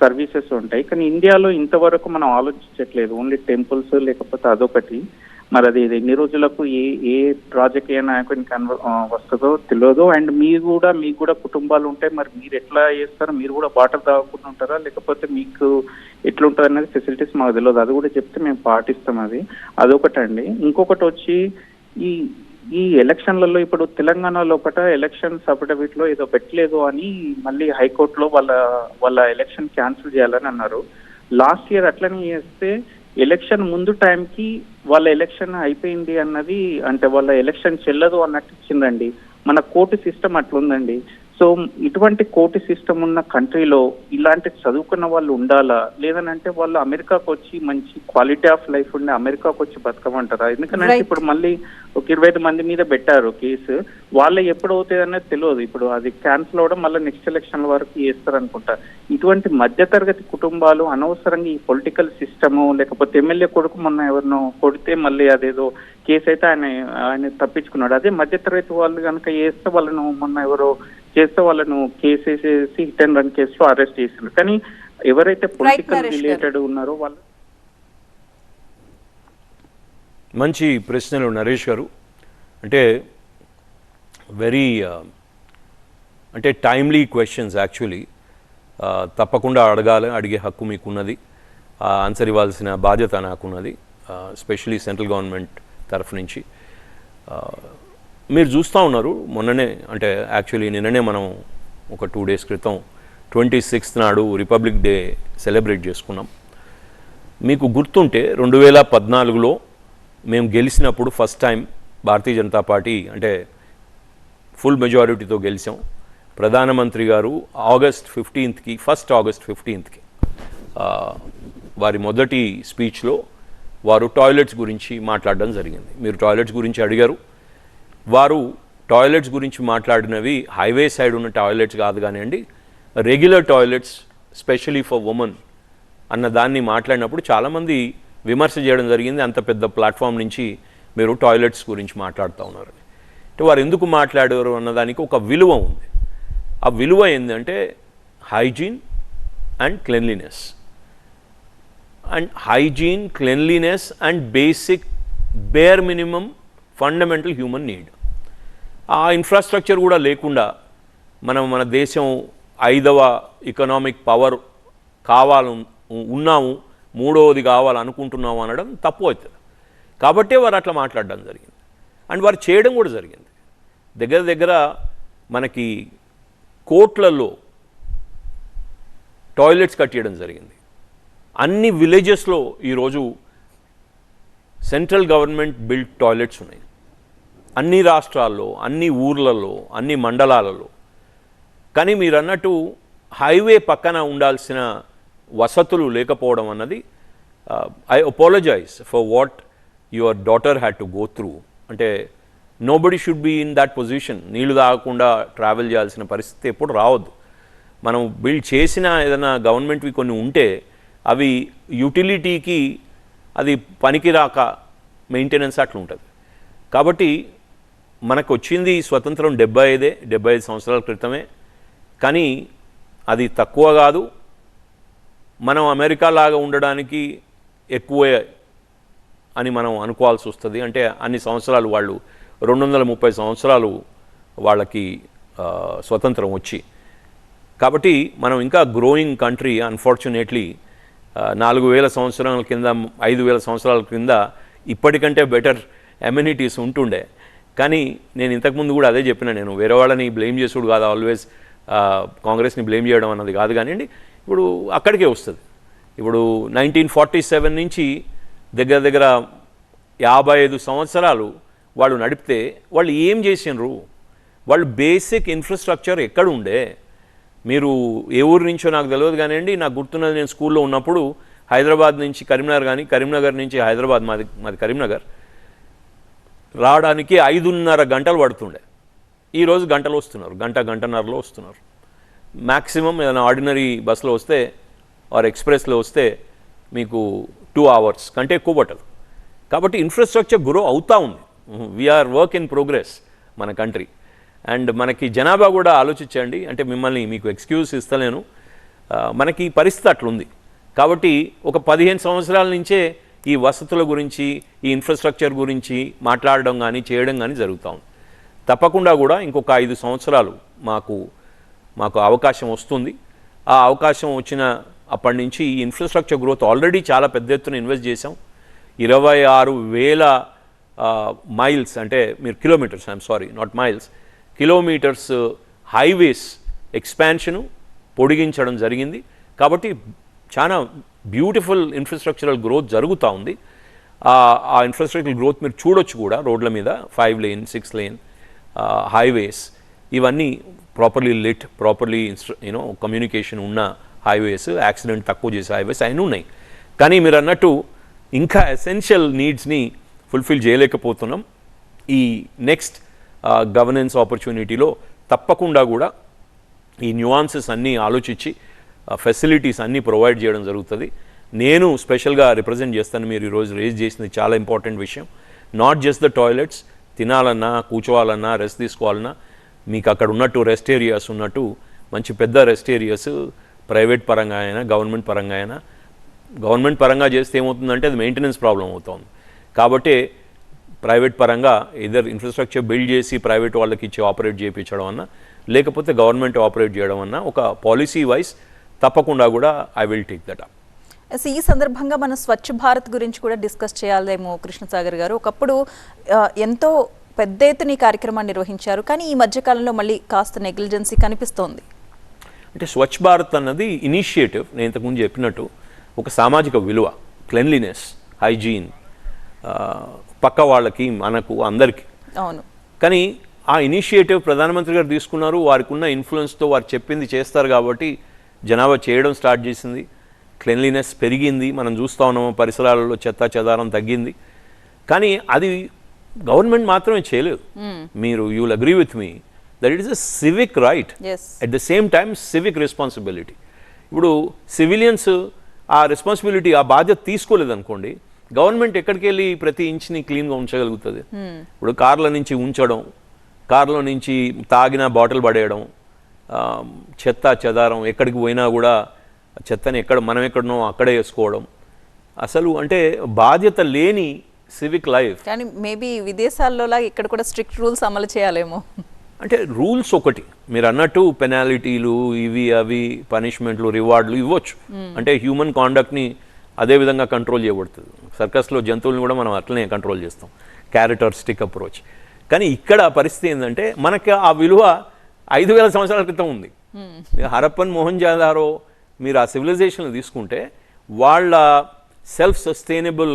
సర్వీసెస్ ఉంటాయి. కానీ ఇండియాలో ఇంతవరకు మనం ఆలోచించట్లేదు, ఓన్లీ టెంపుల్స్ లేకపోతే అదొకటి. మరి అది ఎన్ని రోజులకు ఏ రాజకీయ నాయకునికి వస్తుందో తెలియదు. అండ్ మీకు కూడా కుటుంబాలు ఉంటాయి, మరి మీరు ఎట్లా చేస్తారో, మీరు కూడా వాటర్ తాగకుండా ఉంటారా, లేకపోతే మీకు ఎట్లుంటుంది అనేది ఫెసిలిటీస్ మాకు తెలియదు, అది కూడా చెప్తే మేము పాటిస్తాం. అదొకటండి. ఇంకొకటి వచ్చి ఈ ఎలక్షన్లలో ఇప్పుడు తెలంగాణలో ఎలక్షన్స్ అఫిడవిట్లో ఏదో పెట్టలేదు అని మళ్ళీ హైకోర్టులో వాళ్ళ ఎలక్షన్ క్యాన్సిల్ చేయాలని అన్నారు. లాస్ట్ ఇయర్ అట్లనే చేస్తే ఎలక్షన్ ముందు టైంకి వాళ్ళ ఎలక్షన్ అయిపోయింది అన్నది, అంటే వాళ్ళ ఎలక్షన్ చెల్లదు అన్నట్టు ఇచ్చిందండి. మన కోర్టు సిస్టమ్ అట్లుందండి. సో ఇటువంటి కోర్టు సిస్టమ్ ఉన్న కంట్రీలో ఇలాంటి చదువుకున్న వాళ్ళు ఉండాలా, లేదనంటే వాళ్ళు అమెరికాకు వచ్చి మంచి క్వాలిటీ ఆఫ్ లైఫ్ ఉండి అమెరికాకు వచ్చి బతకమంటారా? ఎందుకంటే ఇప్పుడు మళ్ళీ ఒక 25 మంది మీద పెట్టారు కేసు, వాళ్ళు ఎప్పుడు అవుతుంది అనేది తెలియదు. ఇప్పుడు అది క్యాన్సిల్ అవడం మళ్ళీ నెక్స్ట్ ఎలక్షన్ వరకు చేస్తారు అనుకుంటా. ఇటువంటి మధ్యతరగతి కుటుంబాలు అనవసరంగా ఈ పొలిటికల్ సిస్టము, లేకపోతే ఎమ్మెల్యే కొడుకు మొన్న ఎవరినో కొడితే మళ్ళీ అదేదో కేసు అయితే ఆయన తప్పించుకున్నాడు. అదే మధ్యతరగతి వాళ్ళు కనుక చేస్తే వాళ్ళను మొన్న ఎవరో చేస్తే వాళ్ళను కేసు వేసేసి హిట్ అండ్ రన్ కేసులో అరెస్ట్ చేసిండ్రు. కానీ ఎవరైతే పొలిటికల్ రిలేటెడ్ ఉన్నారో వాళ్ళు. మంచి ప్రశ్నలు నరేష్ గారు. అంటే వెరీ అంటే టైమ్లీ క్వశ్చన్స్ యాక్చువల్లీ. తప్పకుండా అడిగే హక్కు మీకున్నది, ఆన్సర్ ఇవ్వాల్సిన బాధ్యత నాకున్నది, ఎస్పెషలీ సెంట్రల్ గవర్నమెంట్ తరఫు నుంచి. మీరు చూస్తూ ఉన్నారు, మొన్ననే అంటే యాక్చువల్లీ నిన్ననే మనం ఒక 2 days క్రితం 26th నాడు రిపబ్లిక్ డే సెలబ్రేట్ చేసుకున్నాం. మీకు గుర్తుంటే 2014లో మేము గెలిచినప్పుడు ఫస్ట్ టైం భారతీయ జనతా పార్టీ అంటే ఫుల్ మెజారిటీతో గెలిచాం. ప్రధానమంత్రి గారు August 15th వారి మొదటి స్పీచ్లో వారు టాయిలెట్స్ గురించి మాట్లాడడం జరిగింది. మీరు టాయిలెట్స్ గురించి అడిగారు. వారు టాయిలెట్స్ గురించి మాట్లాడినవి హైవే సైడ్ ఉన్న టాయిలెట్స్ కాదు కానివ్వండి, regular toilets specially for women అన్న దాన్ని మాట్లాడినప్పుడు చాలామంది విమర్శ చేయడం జరిగింది. అంత పెద్ద ప్లాట్ఫామ్ నుంచి మీరు టాయిలెట్స్ గురించి మాట్లాడుతూ ఉన్నారని. అంటే వారు ఎందుకు మాట్లాడారు అన్నదానికి ఒక విలువ ఉంది. ఆ విలువ ఏంటంటే hygiene and cleanliness. And hygiene, cleanliness and basic bear minimum fundamental human need. ఆ ఇన్ఫ్రాస్ట్రక్చర్ కూడా లేకుండా మన దేశం 5వ ఎకనామిక్ పవర్ ఉన్నాము, 3వది కావాలనుకుంటున్నాము అనడం తప్పు అవుతుంది. కాబట్టే వారు అట్లా మాట్లాడడం జరిగింది. అండ్ వారు చేయడం కూడా జరిగింది. దగ్గర మనకి కోట్లలో టాయిలెట్స్ కట్టేయడం జరిగింది. అన్ని విలేజెస్లో ఈరోజు సెంట్రల్ గవర్నమెంట్ బిల్డ్ టాయిలెట్స్ ఉన్నాయి. అన్ని రాష్ట్రాల్లో, అన్ని ఊర్లలో, అన్ని మండలాలలో. కానీ మీరు అన్నట్టు హైవే పక్కన ఉండాల్సిన వసతులు లేకపోవడం అన్నది, I apologize for what your daughter had to go through. అంటే nobody should be in that position. నీళ్లు తాగకుండా ట్రావెల్ చేయాల్సిన పరిస్థితి ఎప్పుడు రావద్దు. మనం బిల్డ్ చేసిన ఏదైనా గవర్నమెంట్వి కొన్ని ఉంటే అవి యూటిలిటీకి అది పనికిరాక మెయింటెనెన్స్ అట్లా ఉంటుంది. కాబట్టి మనకు వచ్చింది స్వతంత్రం 75 సంవత్సరాల క్రితమే. కానీ అది తక్కువ కాదు, మనం అమెరికా లాగా ఉండడానికి ఎక్కువే అని మనం అనుకోవాల్సి వస్తుంది. అంటే అన్ని సంవత్సరాలు వాళ్ళు 230 సంవత్సరాలు వాళ్ళకి స్వతంత్రం వచ్చి, కాబట్టి మనం ఇంకా గ్రోయింగ్ కంట్రీ. అన్ఫార్చునేట్లీ 4000 సంవత్సరాల కింద 5000 సంవత్సరాల కింద ఇప్పటికంటే బెటర్ అమ్యూనిటీస్ ఉంటుండే. కానీ నేను ఇంతకుముందు కూడా అదే చెప్పిన, నేను వేరే వాళ్ళని బ్లేమ్ చేసుడు కాదు, ఆల్వేస్ కాంగ్రెస్ని బ్లేమ్ చేయడం అన్నది కాదు కానివ్వండి. ఇప్పుడు అక్కడికే వస్తుంది. ఇప్పుడు 1947 నుంచి దగ్గర దగ్గర 55 సంవత్సరాలు వాళ్ళు నడిపితే వాళ్ళు ఏం చేసినారు? వాళ్ళు బేసిక్ ఇన్ఫ్రాస్ట్రక్చర్ ఎక్కడ ఉండే? మీరు ఏ ఊరు నుంచో నాకు తెలియదు కానివ్వండి, నాకు గుర్తున్నది నేను స్కూల్లో ఉన్నప్పుడు హైదరాబాద్ నుంచి కరీంనగర్, కానీ కరీంనగర్ నుంచి హైదరాబాద్, మాది కరీంనగర్, రావడానికి 5.5 గంటలు పడుతుండే. ఈరోజు గంటలు వస్తున్నారు, గంటన్నరలో వస్తున్నారు. మ్యాక్సిమం ఏదైనా ఆర్డినరీ బస్సులో వస్తే ఆర్ ఎక్స్ప్రెస్లో వస్తే మీకు 2 hours కంటే ఎక్కువ పట్టదు. కాబట్టి ఇన్ఫ్రాస్ట్రక్చర్ గ్రో అవుతూ ఉంది. వీఆర్ వర్క్ ఇన్ ప్రోగ్రెస్ మన కంట్రీ. అండ్ మనకి జనాభా కూడా ఆలోచించండి. అంటే మీకు ఎక్స్క్యూజ్ ఇస్తలేను, మనకి పరిస్థితి అట్లుంది. కాబట్టి ఒక 15 సంవత్సరాల నుంచే ఈ వసతుల గురించి, ఈ ఇన్ఫ్రాస్ట్రక్చర్ గురించి మాట్లాడడం కానీ చేయడం కానీ జరుగుతూ ఉంది. తప్పకుండా కూడా ఇంకొక 5 సంవత్సరాలు మాకు అవకాశం వస్తుంది. ఆ అవకాశం వచ్చిన అప్పటి నుంచి ఈ ఇన్ఫ్రాస్ట్రక్చర్ గ్రోత్ ఆల్రెడీ చాలా పెద్ద ఎత్తున ఇన్వెస్ట్ చేసాం. 26,000 మైల్స్, అంటే మీరు kilometres, I'm sorry not miles, kilometres highways expansion పొడిగించడం జరిగింది. కాబట్టి చాలా బ్యూటిఫుల్ ఇన్ఫ్రాస్ట్రక్చరల్ గ్రోత్ జరుగుతూ ఉంది. ఆ ఇన్ఫ్రాస్ట్రక్చరల్ గ్రోత్ మీరు చూడొచ్చు కూడా రోడ్ల మీద. 5 lane 6 lane హైవేస్, ఇవన్నీ ప్రాపర్లీ లిట్, ప్రాపర్లీ కమ్యూనికేషన్ ఉన్న హైవేస్, యాక్సిడెంట్ తక్కువ చేసే హైవేస్ అయినా ఉన్నాయి. కానీ మీరు అన్నట్టు ఇంకా ఎసెన్షియల్ నీడ్స్ని ఫుల్ఫిల్ చేయలేకపోతున్నాం. ఈ నెక్స్ట్ గవర్నెన్స్ ఆపర్చునిటీలో తప్పకుండా కూడా ఈ న్యూఆన్సెస్ అన్నీ ఆలోచించి ఫెసిలిటీస్ అన్నీ ప్రొవైడ్ చేయడం జరుగుతుంది. నేను స్పెషల్గా రిప్రజెంట్ చేస్తాను. మీరు ఈరోజు రేజ్ చేసింది చాలా ఇంపార్టెంట్ విషయం. నాట్ జస్ట్ ద టాయిలెట్స్, తినాలన్నా, కూర్చోవాలన్నా, రెస్ట్ తీసుకోవాలన్నా మీకు అక్కడ ఉన్నట్టు రెస్ట్ ఏరియాస్ ఉన్నట్టు మంచి పెద్ద రెస్ట్ ఏరియాస్ ప్రైవేట్ పరంగా అయినా గవర్నమెంట్ పరంగా అయినా. గవర్నమెంట్ పరంగా చేస్తే ఏమవుతుందంటే అది మెయింటెనెన్స్ ప్రాబ్లం అవుతుంది. కాబట్టి ప్రైవేట్ పరంగా ఇదర్ ఇన్ఫ్రాస్ట్రక్చర్ బిల్డ్ చేసి ప్రైవేట్ వాళ్ళకి ఇచ్చి ఆపరేట్ చేయించడం అన్నా, లేకపోతే గవర్నమెంట్ ఆపరేట్ చేయడం అన్నా ఒక పాలసీ వైజ్ తప్పకుండా కూడా I will take that up. ఈ సందర్భంగా మనం స్వచ్ఛ భారత్ గురించి కూడా డిస్కస్ చేయాలేమో కృష్ణసాగర్ గారు. ఒకప్పుడు ఎంతో పెద్ద ఎత్తున ఈ కార్యక్రమాన్ని నిర్వహించారు, కానీ ఈ మధ్యకాలంలో మళ్ళీ కాస్త నెగ్లిజెన్సీ కనిపిస్తోంది. అంటే స్వచ్ఛ భారత్ అన్నది ఇనిషియేటివ్, నేను ఇంతకుముందు చెప్పినట్టు ఒక సామాజిక విలువ, క్లెన్లీనెస్, హైజీన్, పక్క వాళ్ళకి, మనకు, అందరికీ. అవును. కానీ ఆ ఇనిషియేటివ్ ప్రధానమంత్రి గారు తీసుకున్నారు. వారికి ఉన్న ఇన్ఫ్లుయెన్స్తో వారు చెప్పింది చేస్తారు కాబట్టి జనాభా చేయడం స్టార్ట్ చేసింది. క్లెన్లీనెస్ పెరిగింది, మనం చూస్తూ ఉన్నాము. పరిసరాలలో చెత్త చెదారం తగ్గింది. కానీ అది గవర్నమెంట్ మాత్రమే చేయలేదు. మీరు you will agree with me that it is a civic right, at the same time civic responsibility. ఇప్పుడు సివిలియన్స్ ఆ రెస్పాన్సిబిలిటీ, ఆ బాధ్యత తీసుకోలేదనుకోండి, గవర్నమెంట్ ఎక్కడికి వెళ్ళి ప్రతి ఇంచ్ని క్లీన్గా ఉంచగలుగుతుంది? ఇప్పుడు కార్ల నుంచి ఉంచడం, కార్లో నుంచి తాగిన బాటిల్ పడేయడం, చెత్త చెదారం ఎక్కడికి పోయినా కూడా చెత్తని మనం ఎక్కడనో అక్కడే వేసుకోవడం, అసలు అంటే బాధ్యత లేని సివిక్ లైఫ్. కానీ మేబీ విదేశాల్లో ఇక్కడ కూడా స్ట్రిక్ట్ రూల్స్ అమలు చేయాలేమో. అంటే రూల్స్ ఒకటి, మీరు అన్నట్టు పెనాల్టీలు, ఇవి అవి, పనిష్మెంట్లు, రివార్డులు ఇవ్వచ్చు. అంటే హ్యూమన్ కాండక్ట్ని అదే విధంగా కంట్రోల్ చేయబడుతుంది. సర్కస్లో జంతువులను కూడా మనం అట్లనే కంట్రోల్ చేస్తాం, క్యారెట్ ఆర్ స్టిక్ అప్రోచ్. కానీ ఇక్కడ పరిస్థితి ఏంటంటే మనకి ఆ విలువ 5,000 సంవత్సరాల క్రితం ఉంది. హరప్పన్, మొహంజదారో మీరు ఆ సివిలైజేషన్ తీసుకుంటే వాళ్ళ సెల్ఫ్ సస్టైనబుల్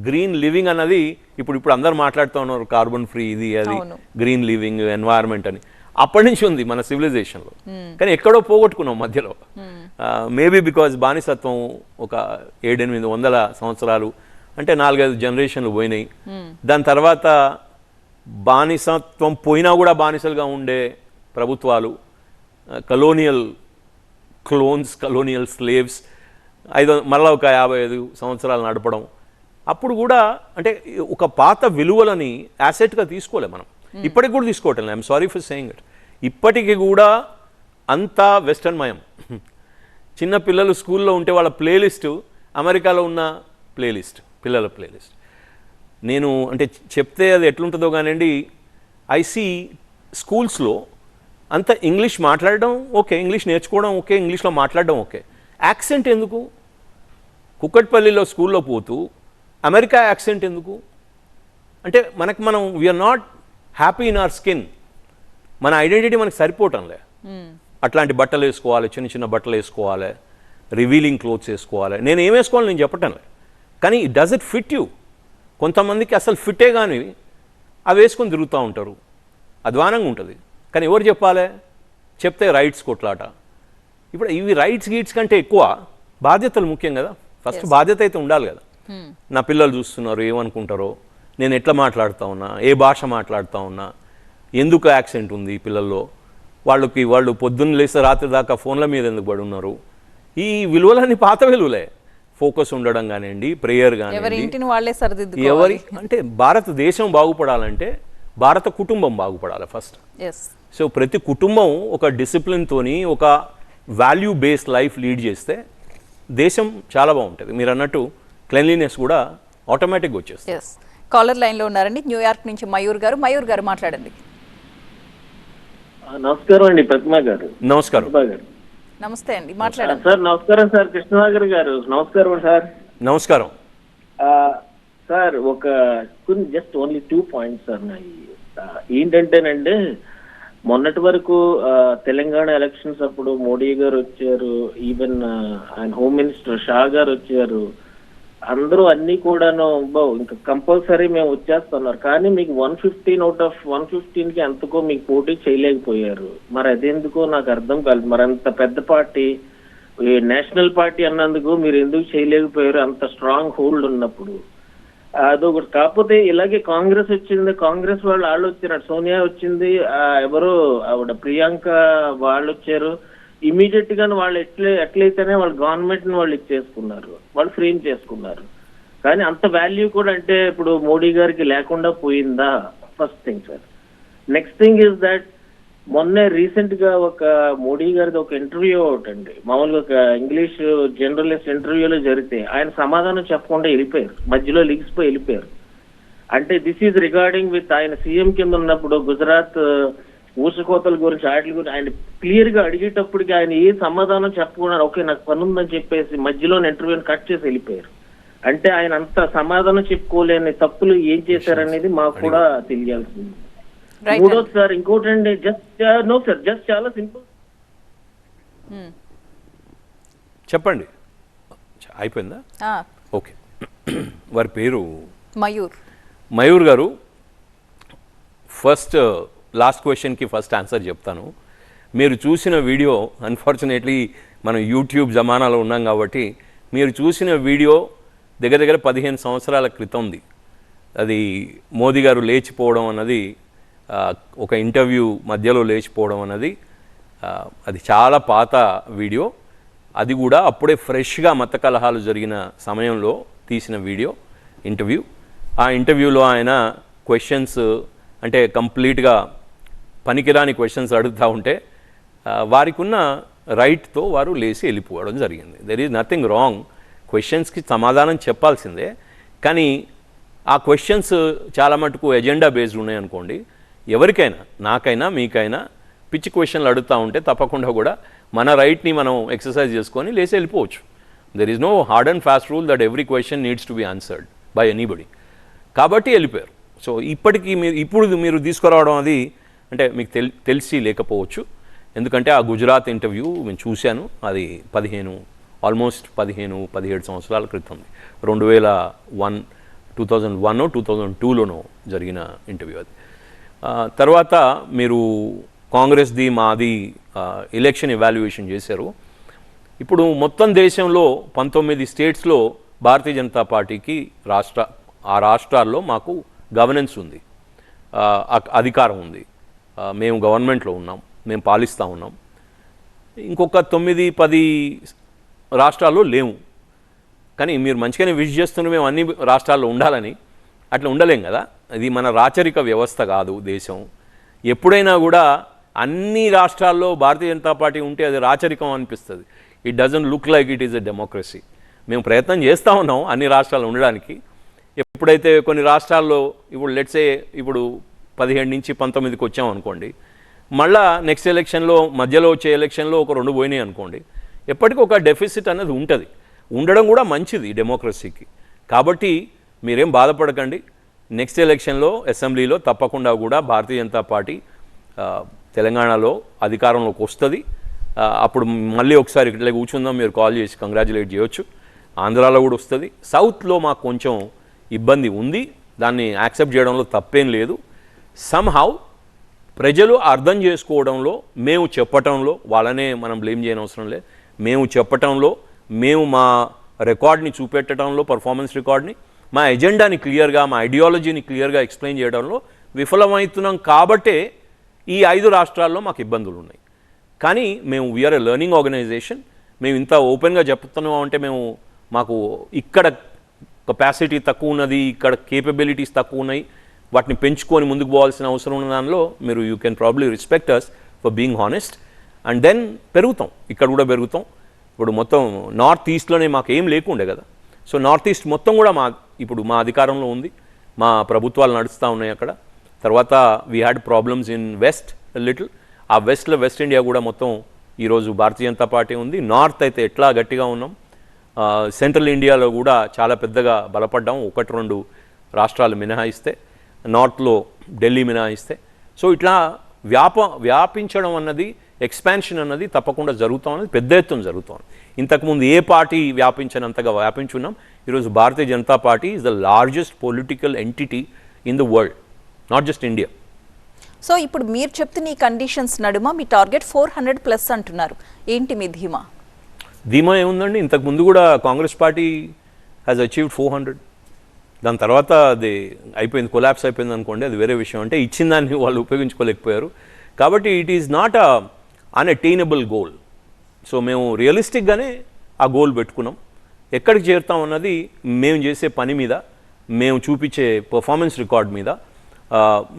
గ్రీన్ లివింగ్ అన్నది ఇప్పుడు అందరు మాట్లాడుతూ ఉన్నారు, కార్బన్ ఫ్రీ, ఇది అది, గ్రీన్ లివింగ్, ఎన్వైరన్మెంట్ అని. అప్పటి నుంచి ఉంది మన సివిలైజేషన్లో. కానీ ఎక్కడో పోగొట్టుకున్నాం మధ్యలో. మేబీ బికాజ్ బానిసత్వం ఒక 700-800 సంవత్సరాలు, అంటే 4-5 జనరేషన్లు పోయినాయి. దాని తర్వాత బానిసత్వం పోయినా కూడా బానిసలుగా ఉండే ప్రభుత్వాలు, కలోనియల్ క్లోన్స్, కలోనియల్ స్లేవ్స్, మళ్ళీ ఒక 55 సంవత్సరాలు నడపడం. అప్పుడు కూడా అంటే ఒక పాత విలువలని యాసెట్గా తీసుకోలే మనం. ఇప్పటికి కూడా తీసుకోవటం, I'm sorry for saying it. ఇప్పటికి కూడా అంతా వెస్టర్న్ మయం. చిన్న పిల్లలు స్కూల్లో ఉంటే వాళ్ళ ప్లేలిస్ట్ అమెరికాలో ఉన్న ప్లేలిస్ట్, పిల్లల ప్లేలిస్ట్. నేను అంటే చెప్తే అది ఎట్లుంటుందో కానివ్వండి, ఐసీ స్కూల్స్లో అంత ఇంగ్లీష్ మాట్లాడడం ఓకే, ఇంగ్లీష్ నేర్చుకోవడం ఓకే, ఇంగ్లీష్లో మాట్లాడడం ఓకే, యాక్సెంట్ ఎందుకు? కుక్కట్పల్లిలో స్కూల్లో పోతూ అమెరికా యాక్సెంట్ ఎందుకు? అంటే మనం we are not happy in our skin, మన ఐడెంటిటీ మనకు సరిపోవటంలే. అట్లాంటి బట్టలు వేసుకోవాలి, చిన్న చిన్న బట్టలు వేసుకోవాలి, రివీలింగ్ క్లోత్స్ వేసుకోవాలి. నేను ఏం వేసుకోవాలి నేను చెప్పటంలే, కానీ డస్ ఇట్ ఫిట్ యూ? కొంతమందికి అసలు ఫిట్టే కానీ అవి వేసుకొని తిరుగుతూ ఉంటారు, అధ్వానంగా ఉంటుంది. కానీ ఎవరు చెప్పాలి? చెప్తే రైట్స్ కొట్లాట. ఇప్పుడు ఇవి రైట్స్ గీట్స్ కంటే ఎక్కువ బాధ్యతలు ముఖ్యం కదా. ఫస్ట్ బాధ్యత అయితే ఉండాలి కదా. నా పిల్లలు చూస్తున్నారు, ఏమనుకుంటారో, నేను ఎట్లా మాట్లాడుతూ ఉన్నా, ఏ భాష మాట్లాడుతూ ఉన్నా, ఎందుకు యాక్సెంట్ ఉంది పిల్లల్లో, వాళ్ళు పొద్దున్న లేస్తే రాత్రి దాకా ఫోన్ల మీద ఎందుకు పడి ఉన్నారు. ఈ విలువలన్నీ పాత విలువలే. ఫోకస్ ఉండడం కానివ్వండి, ప్రేయర్ కానివ్వండి, ఎవరి అంటే భారతదేశం బాగుపడాలంటే భారత కుటుంబం బాగుపడాలి ఫస్ట్. సో ప్రతి కుటుంబం ఒక డిసిప్లిన్తోని ఒక వాల్యూ బేస్డ్ లైఫ్ లీడ్ చేస్తే దేశం చాలా బాగుంటుంది. మీరు అన్నట్టు క్లెన్లీనెస్ కూడా ఆటోమేటిక్గా వచ్చేస్తుంది. కాలర్ లైన్లో ఉన్నారండి, న్యూయార్క్ నుంచి మయూర్ గారు మాట్లాడండి. నమస్కారం అండి ప్రతిమా గారు. నమస్కారం గారు. నమస్తే అండి, మాట్లాడండి సార్. నమస్కారం సార్ కృష్ణసాగర్ గారు. నమస్కారం సార్. నమస్కారం సార్. ఒక జస్ట్ ఓన్లీ 2 పాయింట్స్ సార్. ఏంటంటేనండి, మొన్నటి వరకు తెలంగాణ ఎలక్షన్స్ అప్పుడు మోడీ గారు వచ్చారు, ఈవెన్ ఆయన హోమ్ మినిస్టర్ షా గారు వచ్చారు, అందరూ అన్ని కూడాను ఇంకా కంపల్సరీ మేము వచ్చేస్తున్నారు. కానీ మీకు 115 అవుట్ ఆఫ్ 115కి ఎంతకో మీకు పోటీ చేయలేకపోయారు. మరి అదెందుకో నాకు అర్థం కాలేదు. మరి అంత పెద్ద పార్టీ, నేషనల్ పార్టీ అన్నందుకు మీరు ఎందుకు చేయలేకపోయారు అంత స్ట్రాంగ్ హోల్డ్ ఉన్నప్పుడు? అదొకటి. కాకపోతే ఇలాగే కాంగ్రెస్ వచ్చింది, కాంగ్రెస్ వాళ్ళు వచ్చారు, సోనియా వచ్చింది, ఎవరు ఆవిడ ప్రియాంక వాళ్ళు వచ్చారు. ఇమీడియట్ గా వాళ్ళు ఎట్లయితేనే వాళ్ళ గవర్నమెంట్ ని వాళ్ళు ఇచ్చేసుకున్నారు, వాళ్ళు ఫ్రేమ్ చేసుకున్నారు. కానీ అంత వాల్యూ కూడా అంటే ఇప్పుడు మోడీ గారికి లేకుండా పోయిందా? First thing sir. Next thing is that మొన్నే రీసెంట్ గా ఒక మోడీ గారిది ఒక ఇంటర్వ్యూ ఒకటండి, మామూలుగా ఒక ఇంగ్లీష్ జర్నలిస్ట్ ఇంటర్వ్యూలో జరిగితే ఆయన సమాధానం చెప్పకుండా వెళ్ళిపోయారు, మధ్యలో లిగిసిపోయి వెళ్ళిపోయారు. అంటే దిస్ ఈజ్ రిగార్డింగ్ విత్ ఆయన సీఎం కింద ఉన్నప్పుడు గుజరాత్ ఊసకోతల గురించి వాటి గురించి ఆయన క్లియర్ గా అడిగేటప్పటికి ఆయన ఏ సమాధానం చెప్పకుండా ఓకే నాకు పని ఉందని చెప్పేసి మధ్యలో ఇంటర్వ్యూని కట్ చేసి వెళ్ళిపోయారు. అంటే ఆయన అంత సమాధానం చెప్పుకోలేని తప్పులు ఏం చేశారనేది మాకు కూడా తెలియాల్సింది. మూడోది సార్ ఇంకోటి అండి, జస్ట్ చాలా సింపుల్. చెప్పండి, అయిపోయిందా? ఓకే. వారి పేరు మయూర్ గారు. లాస్ట్ క్వశ్చన్కి ఫస్ట్ ఆన్సర్ చెప్తాను. మీరు చూసిన వీడియో, అన్ఫార్చునేట్లీ మనం యూట్యూబ్ జమానాలో ఉన్నాం కాబట్టి మీరు చూసిన వీడియో దగ్గర 15 సంవత్సరాల క్రితంది. అది మోదీ గారు లేచిపోవడం అన్నది, ఒక ఇంటర్వ్యూ మధ్యలో లేచిపోవడం అన్నది, అది చాలా పాత వీడియో. అది కూడా అప్పుడే ఫ్రెష్గా మత కలహాలు జరిగిన సమయంలో తీసిన వీడియో ఇంటర్వ్యూ. ఆ ఇంటర్వ్యూలో ఆయన క్వశ్చన్స్ అంటే కంప్లీట్గా పనికిరాని క్వశ్చన్స్ అడుగుతూ ఉంటే వారికి ఉన్న రైట్తో వారు లేచి వెళ్ళిపోవడం జరిగింది. దెర్ ఈజ్ నథింగ్ రాంగ్, క్వశ్చన్స్కి సమాధానం చెప్పాల్సిందే. కానీ ఆ క్వశ్చన్స్ చాలా మటుకు ఎజెండా బేస్డ్ ఉన్నాయనుకోండి, ఎవరికైనా, నాకైనా మీకైనా పిచ్చి క్వశ్చన్లు అడుగుతూ ఉంటే తప్పకుండా కూడా మన రైట్ని మనం ఎక్సర్సైజ్ చేసుకొని లేచి వెళ్ళిపోవచ్చు. There is no hard and fast rule that every question needs to be answered by anybody. కాబట్టి వెళ్ళిపోయారు. సో ఇప్పటికీ ఇప్పుడు మీరు తీసుకురావడం అది అంటే మీకు తెలిసి లేకపోవచ్చు, ఎందుకంటే ఆ గుజరాత్ ఇంటర్వ్యూ నేను చూశాను. అది 17 సంవత్సరాల క్రితం, 2001, 2002లోనో జరిగిన ఇంటర్వ్యూ అది. తర్వాత మీరు కాంగ్రెస్ది మాది ఎలక్షన్ ఎవాల్యుయేషన్ చేశారు. ఇప్పుడు మొత్తం దేశంలో 19 స్టేట్స్లో భారతీయ జనతా పార్టీకి ఆ రాష్ట్రాల్లో మాకు గవర్నెన్స్ ఉంది, అధికారం ఉంది, మేము గవర్నమెంట్లో ఉన్నాం, మేము పాలిస్తూ ఉన్నాం. ఇంకొక 9-10 రాష్ట్రాల్లో లేవు. కానీ మీరు మంచిగానే విష్ చేస్తున్నారు మేము అన్ని రాష్ట్రాల్లో ఉండాలని. అట్లా ఉండలేం కదా, ఇది మన రాచరిక వ్యవస్థ కాదు దేశం. ఎప్పుడైనా కూడా అన్ని రాష్ట్రాల్లో భారతీయ జనతా పార్టీ ఉంటే అది రాచరికం అనిపిస్తుంది. It doesn't look like it is a democracy. మేము ప్రయత్నం చేస్తూ ఉన్నాం అన్ని రాష్ట్రాలు ఉండడానికి. ఎప్పుడైతే కొన్ని రాష్ట్రాల్లో ఇప్పుడు లెట్సే ఇప్పుడు 17 నుంచి 19కి వచ్చాం అనుకోండి, మళ్ళా నెక్స్ట్ ఎలక్షన్లో మధ్యలో వచ్చే ఎలక్షన్లో ఒక 2 పోయినాయి అనుకోండి, ఎప్పటికీ ఒక డెఫిసిట్ అనేది ఉంటుంది. ఉండడం కూడా మంచిది డెమోక్రసీకి. కాబట్టి మీరేం బాధపడకండి. నెక్స్ట్ ఎలక్షన్లో అసెంబ్లీలో తప్పకుండా కూడా భారతీయ జనతా పార్టీ తెలంగాణలో అధికారంలోకి వస్తుంది. అప్పుడు మళ్ళీ ఒకసారి ఇట్లా కూర్చుందాం, మీరు కాల్ చేసి కంగ్రాచులేట్ చేయొచ్చు. ఆంధ్రాలో కూడా వస్తుంది. సౌత్లో మాకు కొంచెం ఇబ్బంది ఉంది, దాన్ని యాక్సెప్ట్ చేయడంలో తప్పేం లేదు. సమ్హౌ ప్రజలు అర్థం చేసుకోవడంలో, మేము చెప్పటంలో, వాళ్ళనే మనం బ్లేమ్ చేయని అవసరం లేదు, మేము చెప్పటంలో, మేము మా రికార్డ్ని చూపెట్టడంలో, పర్ఫార్మెన్స్ రికార్డ్ని, మా ఎజెండాని క్లియర్గా, మా ఐడియాలజీని క్లియర్గా ఎక్స్ప్లెయిన్ చేయడంలో విఫలమవుతున్నాం. కాబట్టే ఈ 5 రాష్ట్రాల్లో మాకు ఇబ్బందులు ఉన్నాయి. కానీ మేము వీఆర్ ఎ లెర్నింగ్ ఆర్గనైజేషన్. మేము ఇంత ఓపెన్గా చెప్తున్నాం అంటే మాకు ఇక్కడ కెపాసిటీ తక్కువ ఉన్నది, ఇక్కడ కేపబిలిటీస్ తక్కువ ఉన్నాయి, వాటిని పెంచుకొని ముందుకు పోవాల్సిన అవసరం ఉన్న దానిలో మీరు you can probably respect us for being honest. And then పెరుగుతాం, ఇక్కడ కూడా పెరుగుతాం. ఇప్పుడు మొత్తం నార్త్ ఈస్ట్లోనే మాకు ఏం లేకుండే కదా. సో నార్త్ ఈస్ట్ మొత్తం కూడా ఇప్పుడు మా అధికారంలో ఉంది, మా ప్రభుత్వాలు నడుస్తూ ఉన్నాయి అక్కడ. తర్వాత we had problems in west little. ఆ వెస్ట్లో వెస్ట్ ఇండియా కూడా మొత్తం ఈరోజు భారతీయ జనతా పార్టీ ఉంది. నార్త్ అయితే ఎట్లా గట్టిగా ఉన్నాం. సెంట్రల్ ఇండియాలో కూడా చాలా పెద్దగా బలపడ్డాం, 1-2 రాష్ట్రాలు మినహాయిస్తే, నార్త్లో ఢిల్లీ మినహాయిస్తే. సో ఇట్లా వ్యాపించడం అన్నది, ఎక్స్పాన్షన్ అన్నది తప్పకుండా జరుగుతూ ఉన్నది, పెద్ద ఎత్తున జరుగుతుంది. ఇంతకుముందు ఏ పార్టీ వ్యాపించినంతగా వ్యాపించున్నాం. ఈరోజు Bharatiya Janata Party is the largest political entity in the world, not just India. So ఇప్పుడు మీరు చెప్తున్న ఈ కండిషన్స్ నడుమ మీ టార్గెట్ 400+ అంటున్నారు. ఏంటి మీ ధీమా? ధీమా ఏముందండి, ఇంతకుముందు కూడా కాంగ్రెస్ పార్టీ హ్యాస్ అచీవ్డ్ 400. దాని తర్వాత అది అయిపోయింది, కొలాప్స్ అయిపోయింది అనుకోండి, అది వేరే విషయం. అంటే ఇచ్చిన దాన్ని వాళ్ళు ఉపయోగించుకోలేకపోయారు. కాబట్టి it is not unattainable goal. So మేము రియలిస్టిక్గానే ఆ గోల్ పెట్టుకున్నాం. ఎక్కడికి చేరుతాం అన్నది మేము చేసే పని మీద, మేము చూపించే పర్ఫార్మెన్స్ రికార్డ్ మీద,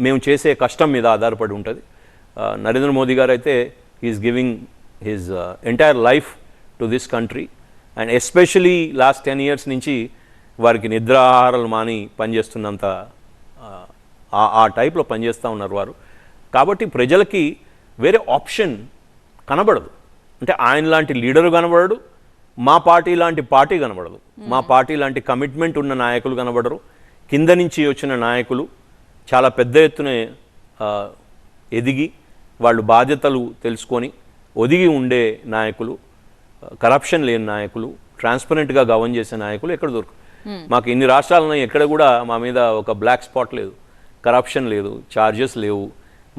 మేము చేసే కష్టం మీద ఆధారపడి ఉంటుంది. నరేంద్ర మోదీ గారు అయితే is giving his entire life to this country. And especially last 10 years నుంచి వారికి నిద్రాహారాలు మాని పనిచేస్తున్నంత ఆ టైప్లో పనిచేస్తూ ఉన్నారు వారు. కాబట్టి ప్రజలకి వేరే ఆప్షన్ కనబడదు. అంటే ఆయన లాంటి లీడరు కనబడడు, మా పార్టీ లాంటి పార్టీ కనబడదు, మా పార్టీ లాంటి కమిట్మెంట్ ఉన్న నాయకులు కనబడరు. కింద నుంచి వచ్చిన నాయకులు చాలా పెద్ద ఎత్తున ఎదిగి వాళ్ళు బాధ్యతలు తెలుసుకొని ఒదిగి ఉండే నాయకులు, కరప్షన్ లేని నాయకులు, ట్రాన్స్పరెంట్గా గవర్న్ చేసే నాయకులు ఎక్కడ దొరకరు. మాకు ఇన్ని రాష్ట్రాలు ఉన్నాయి, ఎక్కడ కూడా మా మీద ఒక బ్లాక్ స్పాట్ లేదు, కరప్షన్ లేదు, ఛార్జెస్ లేవు,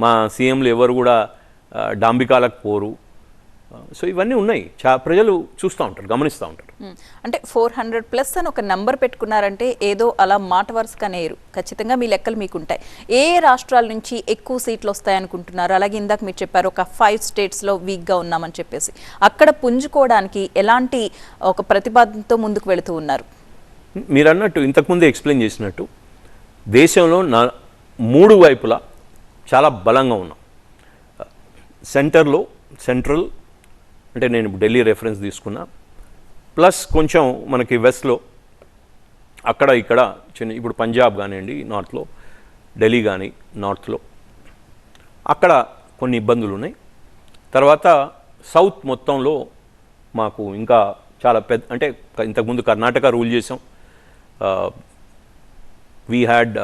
మా సీఎంలు ఎవరు కూడా డాంబికాలకు పోరు. సో ఇవన్నీ ఉన్నాయి, ప్రజలు చూస్తూ ఉంటారు, గమనిస్తూ ఉంటారు. అంటే 400+ అని ఒక నెంబర్ పెట్టుకున్నారంటే ఏదో అలా మాట వరుసగానే ఏరు, ఖచ్చితంగా మీ లెక్కలు మీకు ఉంటాయి. ఏ రాష్ట్రాల నుంచి ఎక్కువ సీట్లు వస్తాయనుకుంటున్నారు? అలాగే ఇందాక మీరు చెప్పారు ఒక 5 స్టేట్స్లో వీక్గా ఉన్నామని చెప్పేసి, అక్కడ పుంజుకోవడానికి ఎలాంటి ఒక ప్రతిపాదనతో ముందుకు వెళుతూ ఉన్నారు? మీరు అన్నట్టు ఇంతకుముందే ఎక్స్ప్లెయిన్ చేసినట్టు దేశంలో 3 వైపులా చాలా బలంగా ఉన్నాం. సెంట్రల్ అంటే నేను ఢిల్లీ రెఫరెన్స్ తీసుకున్నా, ప్లస్ కొంచెం మనకి వెస్ట్లో అక్కడ ఇక్కడ చిన్న, ఇప్పుడు పంజాబ్ కానివ్వండి నార్త్లో, ఢిల్లీ కానీ నార్త్లో అక్కడ కొన్ని ఇబ్బందులు ఉన్నాయి. తర్వాత సౌత్ మొత్తంలో మాకు ఇంకా చాలా పెద్ద, అంటే ఇంతకుముందు కర్ణాటక రూల్ చేసాం, we had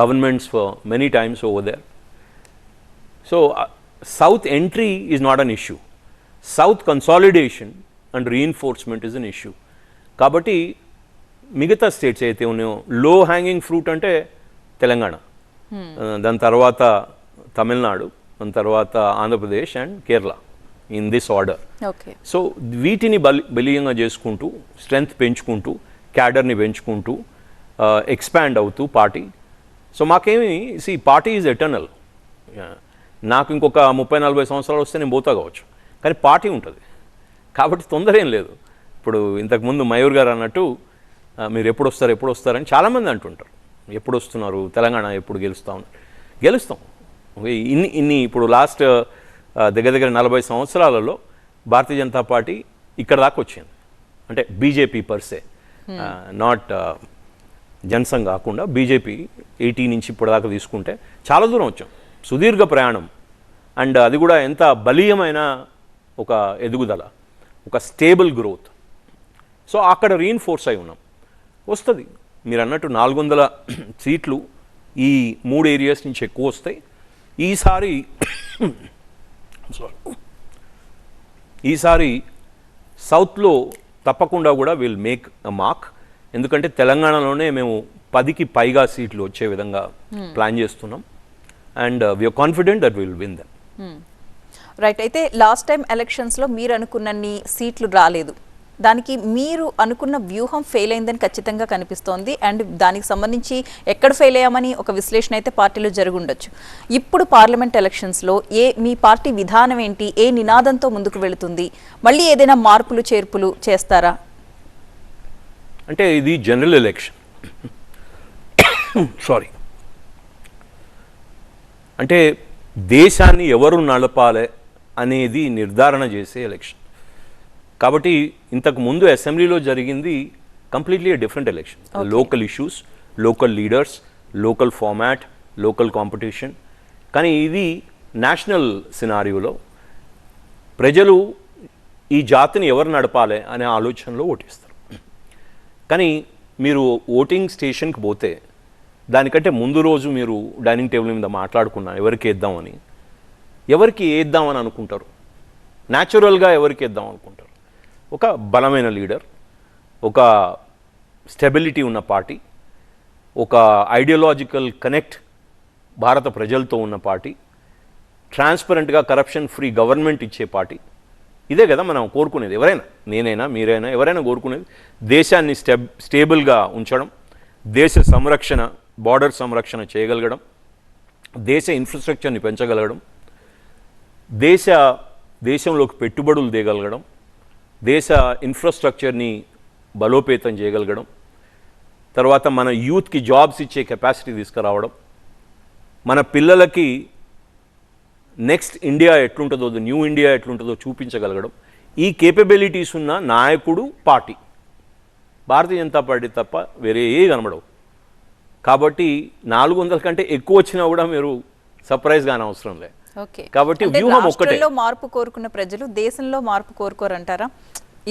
governments for many times over there. So south entry is not an issue, south consolidation and reinforcement is an issue. కాబట్టి మిగతా స్టేట్స్ అయితే ఉన్నాయో, లో హ్యాంగింగ్ ఫ్రూట్ అంటే తెలంగాణ, దాని తర్వాత తమిళనాడు, దాని తర్వాత Andhra Pradesh and Kerala, in this order. So వీటిని బలీయంగా చేసుకుంటూ, స్ట్రెంగ్త్ పెంచుకుంటూ, క్యాడర్ని పెంచుకుంటూ, ఎక్స్పాండ్ అవుతూ పార్టీ. సో మాకేమి పార్టీ ఈజ్ ఎటర్నల్. నాకు ఇంకొక 30-40 సంవత్సరాలు వస్తే నేను పోతా కావచ్చు, కానీ పార్టీ ఉంటుంది కాబట్టి తొందర ఏం లేదు. ఇప్పుడు ఇంతకుముందు మయూర్ గారు అన్నట్టు మీరు ఎప్పుడు వస్తారని చాలామంది అంటుంటారు. ఎప్పుడు వస్తున్నారు, తెలంగాణ ఎప్పుడు గెలుస్తాం. ఇన్ని ఇప్పుడు లాస్ట్ దగ్గర 40 సంవత్సరాలలో భారతీయ జనతా పార్టీ ఇక్కడ దాకా వచ్చింది. అంటే బీజేపీ పర్సే, నాట్ జనసంఘ్ కాకుండా బీజేపీ 80 నుంచి ఇప్పటిదాకా తీసుకుంటే చాలా దూరం వచ్చాం, సుదీర్ఘ ప్రయాణం. అండ్ అది కూడా ఎంత బలీయమైన ఒక ఎదుగుదల, ఒక స్టేబుల్ గ్రోత్. సో అక్కడ రీఇన్ఫోర్స్ అయి ఉన్నాం. వస్తుంది మీరు అన్నట్టు 400 సీట్లు ఈ 3 ఏరియాస్ నుంచి ఎక్కువ వస్తాయి. ఈసారి సౌత్లో తప్పకుండా కూడా విల్ మేక్ అ మార్క్. ఎందుకంటే తెలంగాణలోనే మేము 10కి పైగా సీట్లు వచ్చే విధంగా ప్లాన్ చేస్తున్నాం. And we are confident that will win them. Right. అయితే లాస్ట్ టైం ఎలక్షన్స్లో మీరు అనుకున్నన్ని సీట్లు రాలేదు, దానికి మీరు అనుకున్న వ్యూహం ఫెయిల్ అయిందని ఖచ్చితంగా కనిపిస్తోంది. అండ్ దానికి సంబంధించి ఎక్కడ ఫెయిల్ అయ్యామని ఒక విశ్లేషణ అయితే పార్టీలో జరుగుండొచ్చు. ఇప్పుడు పార్లమెంట్ ఎలక్షన్స్లో మీ పార్టీ విధానం ఏంటి, ఏ నినాదంతో ముందుకు వెళుతుంది, మళ్ళీ ఏదైనా మార్పులు చేర్పులు చేస్తారా? అంటే ఇది జనరల్ ఎలక్షన్. సారీ, అంటే దేశాన్ని ఎవరు నడపాలి అనేది నిర్ధారణ చేసే ఎలక్షన్. కాబట్టి ఇంతకు ముందు అసెంబ్లీలో జరిగింది completely different election. Local issues, local leaders, local format, local competition. కానీ ఇది నేషనల్ సినారియోలో ప్రజలు ఈ జాతిని ఎవరు నడపాలి అనే ఆలోచనలో ఓటేస్తారు. కానీ మీరు ఓటింగ్ స్టేషన్కి పోతే దానికంటే ముందు రోజు మీరు డైనింగ్ టేబుల్ మీద మాట్లాడుకున్నా ఎవరికి వేద్దామని, ఎవరికి వేద్దామని అనుకుంటారు, న్యాచురల్గా ఎవరికి వేద్దాం అనుకుంటారు. ఒక బలమైన లీడర్, ఒక స్టెబిలిటీ ఉన్న పార్టీ, ఒక ఐడియాలజికల్ కనెక్ట్ భారత ప్రజలతో ఉన్న పార్టీ, ట్రాన్స్పరెంట్గా కరప్షన్ ఫ్రీ గవర్నమెంట్ ఇచ్చే పార్టీ. ఇదే కదా మనం కోరుకునేది. ఎవరైనా, నేనైనా మీరైనా ఎవరైనా కోరుకునేది దేశాన్ని స్టేబుల్గా ఉంచడం, దేశ సంరక్షణ, బార్డర్ సంరక్షణ చేయగలగడం, దేశ ఇన్ఫ్రాస్ట్రక్చర్ని పెంచగలగడం, దేశంలోకి పెట్టుబడులు తేగలగడం, దేశ ఇన్ఫ్రాస్ట్రక్చర్ని బలోపేతం చేయగలగడం, తర్వాత మన యూత్కి జాబ్స్ ఇచ్చే కెపాసిటీ తీసుకురావడం, మన పిల్లలకి నెక్స్ట్ ఇండియా ఎట్లుంటుందో, న్యూ ఇండియా ఎట్లుంటుందో చూపించగలగడం. ఈ కేపబిలిటీస్ ఉన్న నాయకుడు పార్టీ భారతీయ జనతా పార్టీ తప్ప వేరే ఏ కనబడవు. కాబట్టి 400 కంటే ఎక్కువ వచ్చినా కూడా మీరు సర్ప్రైజ్ గానే అవసరం లేదు. కాబట్టి వ్యూహం ఒక్కటే. మార్పు కోరుకున్న ప్రజలు దేశంలో మార్పు కోరుకోరంటారా?